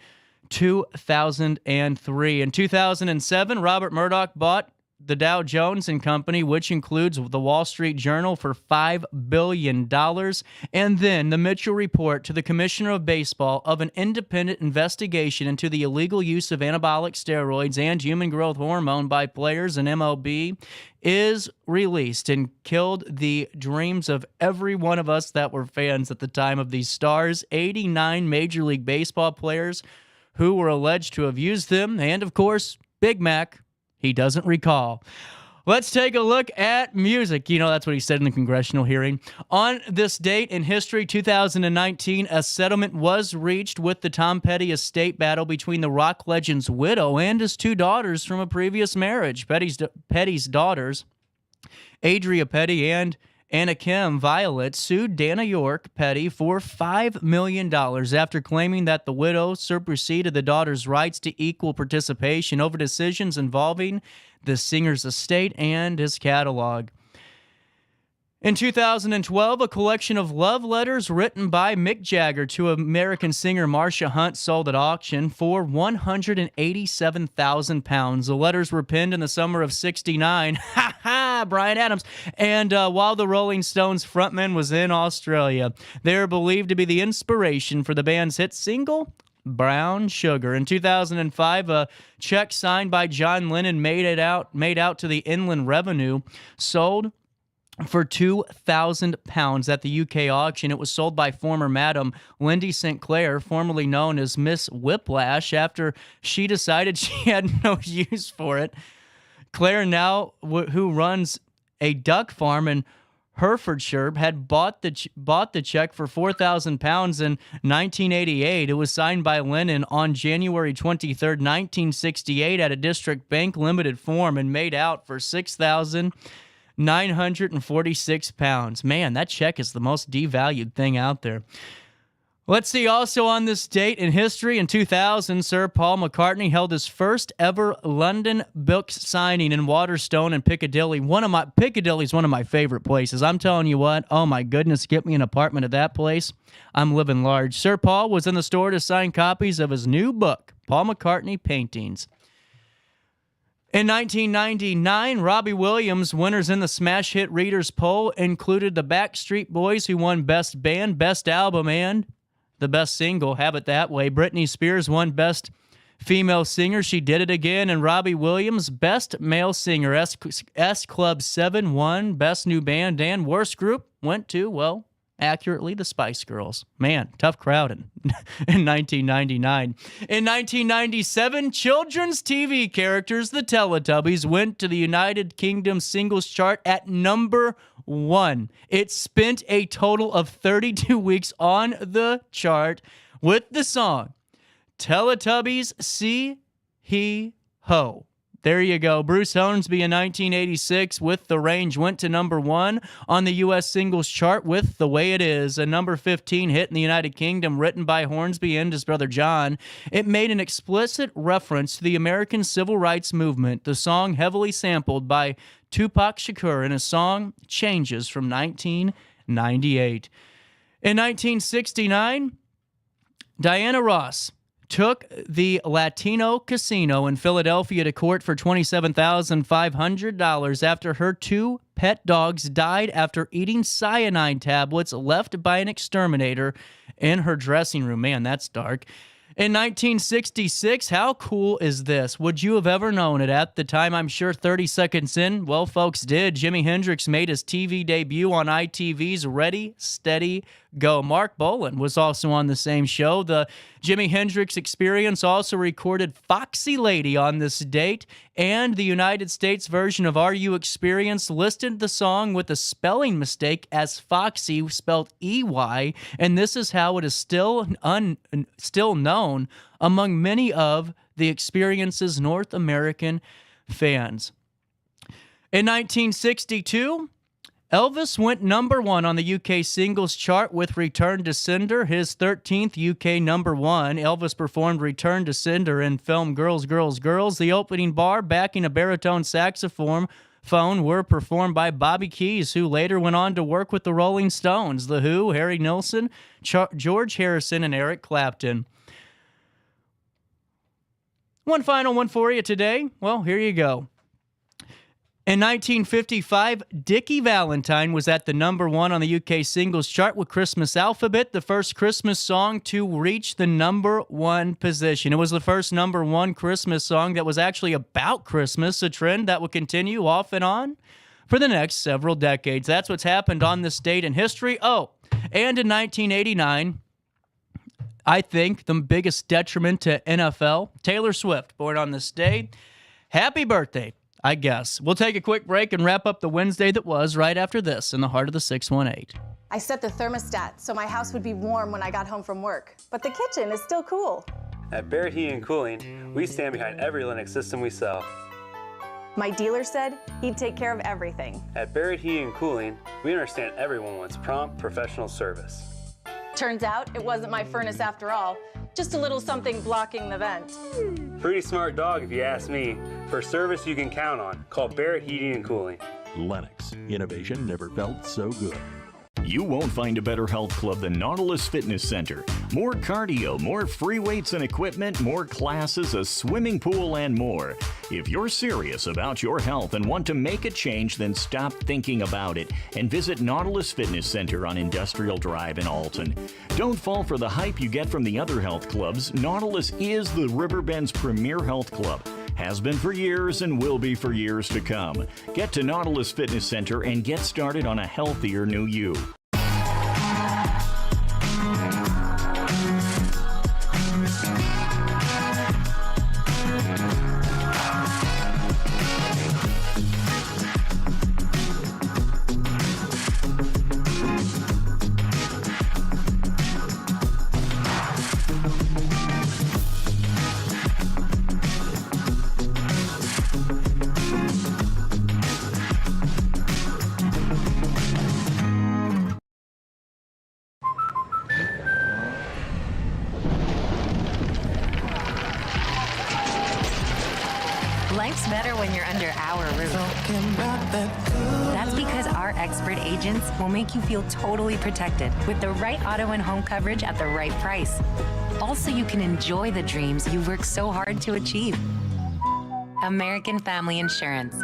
2003. In 2007, Robert Murdoch bought the Dow Jones and Company, which includes the Wall Street Journal, for $5 billion. And then the Mitchell report to the Commissioner of Baseball of an independent investigation into the illegal use of anabolic steroids and human growth hormone by players in MLB is released and killed the dreams of every one of us that were fans at the time of these stars. 89 Major League Baseball players who were alleged to have used them, and of course, Big Mac. He doesn't recall. Let's take a look at music. That's what he said in the congressional hearing. On this date in history, 2019, a settlement was reached with the Tom Petty estate battle between the rock legend's widow and his 2 daughters from a previous marriage. Petty's daughters, Adria Petty and Anna Kim Violet, sued Dana York Petty for $5 million after claiming that the widow superseded the daughter's rights to equal participation over decisions involving the singer's estate and his catalog. In 2012, a collection of love letters written by Mick Jagger to American singer Marsha Hunt sold at auction for £187,000. The letters were penned in the summer of '69. Ha ha, Bryan Adams. And while the Rolling Stones frontman was in Australia, they are believed to be the inspiration for the band's hit single, Brown Sugar. In 2005, a check signed by John Lennon made out to the Inland Revenue sold for £2,000 at the UK auction. It was sold by former Madam Lindy St. Clair, formerly known as Miss Whiplash, after she decided she had no use for it. Claire, now who runs a duck farm in Herefordshire, had bought the check for £4,000 in 1988. It was signed by Lennon on January 23, 1968 at a District Bank limited form and made out for £6,946. Man, that check is the most devalued thing out there. Let's see, also on this date in history, in 2000, Sir Paul McCartney held his first ever London book signing in Waterstone and Piccadilly. Piccadilly's one of my favorite places. I'm telling you what, oh my goodness, get me an apartment at that place. I'm living large. Sir Paul was in the store to sign copies of his new book, Paul McCartney Paintings. In 1999, Robbie Williams' winners in the smash hit readers poll included the Backstreet Boys, who won Best Band, Best Album, and the Best Single. Have it that way. Britney Spears won Best Female Singer. She did it again. And Robbie Williams, Best Male Singer. S Club 7 won Best New Band, and Worst Group went to, well, accurately, the Spice Girls. Man, tough crowd in 1999. In 1997, children's TV characters, the Teletubbies, went to the United Kingdom singles chart at number 1. It spent a total of 32 weeks on the chart with the song Teletubbies See He Ho. There you go. Bruce Hornsby in 1986 with The Range went to number 1 on the U.S. singles chart with The Way It Is, a number 15 hit in the United Kingdom written by Hornsby and his brother John. It made an explicit reference to the American Civil Rights Movement, the song heavily sampled by Tupac Shakur in a song Changes from 1998. In 1969, Diana Ross took the Latino Casino in Philadelphia to court for $27,500 after her 2 pet dogs died after eating cyanide tablets left by an exterminator in her dressing room. Man, that's dark. In 1966, how cool is this? Would you have ever known it at the time? I'm sure 30 seconds in, well, folks did. Jimi Hendrix made his TV debut on ITV's Ready, Steady, Go. Mark Bolan was also on the same show. The Jimi Hendrix Experience also recorded Foxy Lady on this date, and the United States version of Are You Experienced listed the song with a spelling mistake as Foxy, spelled E-Y, and this is how it is still known among many of the Experience's North American fans. In 1962, Elvis went number 1 on the UK singles chart with Return to Cinder, his 13th UK number 1. Elvis performed Return to Cinder in film Girls, Girls, Girls. The opening bar, backing a baritone saxophone, were performed by Bobby Keys, who later went on to work with the Rolling Stones, The Who, Harry Nilsson, George Harrison, and Eric Clapton. One final one for you today. Well, here you go. In 1955, Dickie Valentine was at the number 1 on the UK singles chart with Christmas Alphabet, the first Christmas song to reach the number 1 position. It was the first number 1 Christmas song that was actually about Christmas, a trend that will continue off and on for the next several decades. That's what's happened on this date in history. Oh, and in 1989, I think the biggest detriment to NFL, Taylor Swift, born on this day. Happy birthday, I guess. We'll take a quick break and wrap up the Wednesday that was right after this in the heart of the 618. I set the thermostat so my house would be warm when I got home from work, but the kitchen is still cool. At Barrett Heating and Cooling, we stand behind every Lennox system we sell. My dealer said he'd take care of everything. At Barrett Heating and Cooling, we understand everyone wants prompt, professional service. Turns out it wasn't my furnace after all, just a little something blocking the vent. Pretty smart dog if you ask me. For service you can count on, call Barrett Heating and Cooling. Lennox. Innovation never felt so good. You won't find a better health club than Nautilus Fitness Center. More cardio, more free weights and equipment, more classes, a swimming pool, and more. If you're serious about your health and want to make a change, then stop thinking about it and visit Nautilus Fitness Center on Industrial Drive in Alton. Don't fall for the hype you get from the other health clubs. Nautilus is the Riverbend's premier health club. Has been for years and will be for years to come. Get to Nautilus Fitness Center and get started on a healthier new you. Life's better when you're under our roof. That's because our expert agents will make you feel totally protected with the right auto and home coverage at the right price. Also, you can enjoy the dreams you worked so hard to achieve. American Family Insurance.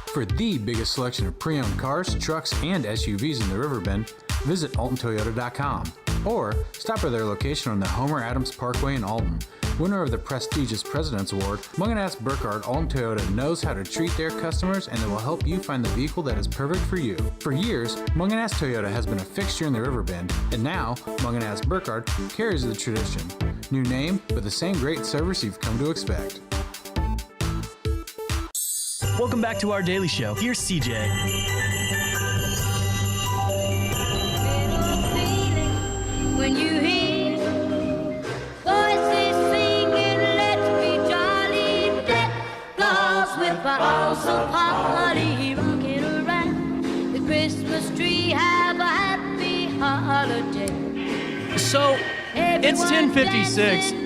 For the biggest selection of pre-owned cars, trucks, and SUVs in the Riverbend, visit AltonToyota.com or stop by their location on the Homer Adams Parkway in Alton. Winner of the prestigious President's Award, Mungan Burkhardt Alton Toyota knows how to treat their customers, and they will help you find the vehicle that is perfect for you. For years, Mungan Toyota has been a fixture in the Riverbend, and now Mungan Burkhardt carries the tradition. New name, but the same great service you've come to expect. Welcome back to our daily show. Here's CJ. When you hear voices singing, let's be jolly, deck balls with balls of holly, rocking around the Christmas tree, have a happy holiday. So, it's 10:56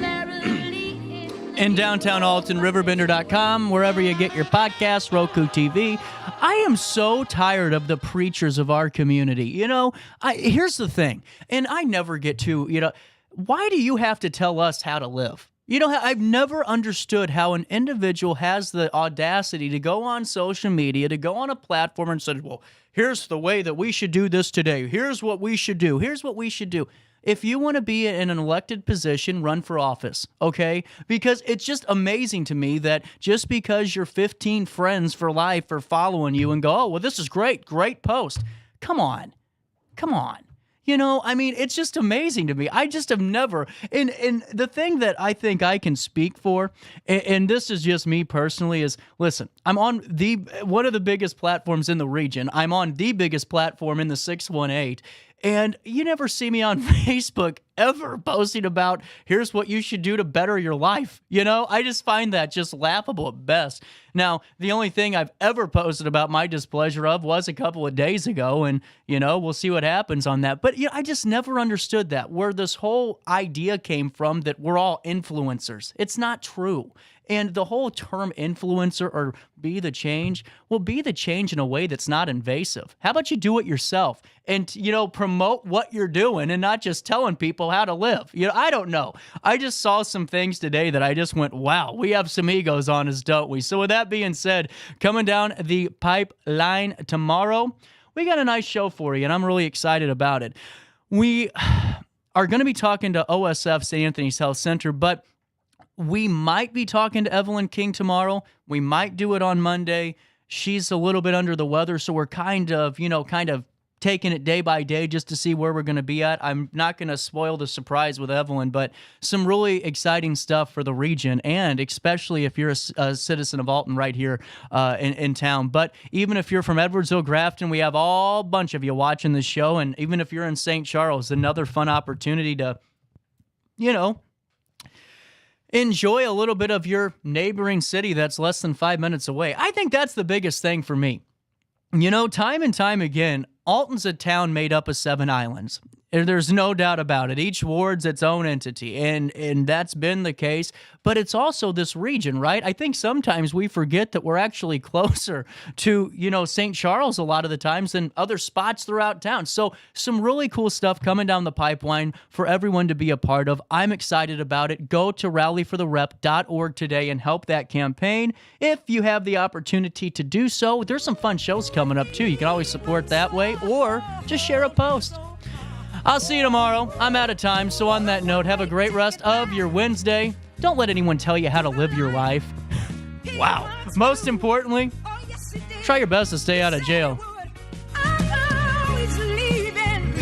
in downtown Alton, RiverBender.com, wherever you get your podcasts, Roku TV. I am so tired of the preachers of our community. You know, here's the thing, and I never get to, why do you have to tell us how to live? I've never understood how an individual has the audacity to go on social media, to go on a platform and say, well, here's the way that we should do this today. Here's what we should do. Here's what we should do. If you want to be in an elected position, run for office, okay? Because it's just amazing to me that just because your 15 friends for life are following you and go, oh, well, this is great post. Come on. It's just amazing to me. I just have never, and the thing that I think I can speak for, and this is just me personally, is, listen, I'm on one of the biggest platforms in the region. I'm on the biggest platform in the 618. And you never see me on Facebook ever posting about, here's what you should do to better your life. I just find that just laughable at best. Now, the only thing I've ever posted about my displeasure of was a couple of days ago, and, we'll see what happens on that. But, I just never understood that, where this whole idea came from that we're all influencers. It's not true. And the whole term influencer or be the change, well, be the change in a way that's not invasive. How about you do it yourself and, promote what you're doing and not just telling people how to live? I don't know. I just saw some things today that I just went, wow, we have some egos on us, don't we? So with that being said, coming down the pipeline tomorrow, we got a nice show for you, and I'm really excited about it. We are going to be talking to OSF St. Anthony's Health Center, but we might be talking to Evelyn King tomorrow. We might do it on Monday. She's a little bit under the weather, so we're kind of taking it day by day just to see where we're going to be at. I'm not going to spoil the surprise with Evelyn, but some really exciting stuff for the region, and especially if you're a citizen of Alton right here in town. But even if you're from Edwardsville, Grafton, we have all bunch of you watching this show, and even if you're in St. Charles, another fun opportunity to, enjoy a little bit of your neighboring city that's less than 5 minutes away. I think that's the biggest thing for me. Time and time again, Alton's a town made up of 7 islands. There's no doubt about it. Each ward's its own entity, and that's been the case. But it's also this region, right? I think sometimes we forget that we're actually closer to, St. Charles a lot of the times than other spots throughout town. So some really cool stuff coming down the pipeline for everyone to be a part of. I'm excited about it. Go to rallyfortherep.org today and help that campaign. If you have the opportunity to do so, there's some fun shows coming up too. You can always support that way or just share a post. I'll see you tomorrow. I'm out of time, so on that note, have a great rest of your Wednesday. Don't let anyone tell you how to live your life. Wow. Most importantly, try your best to stay out of jail.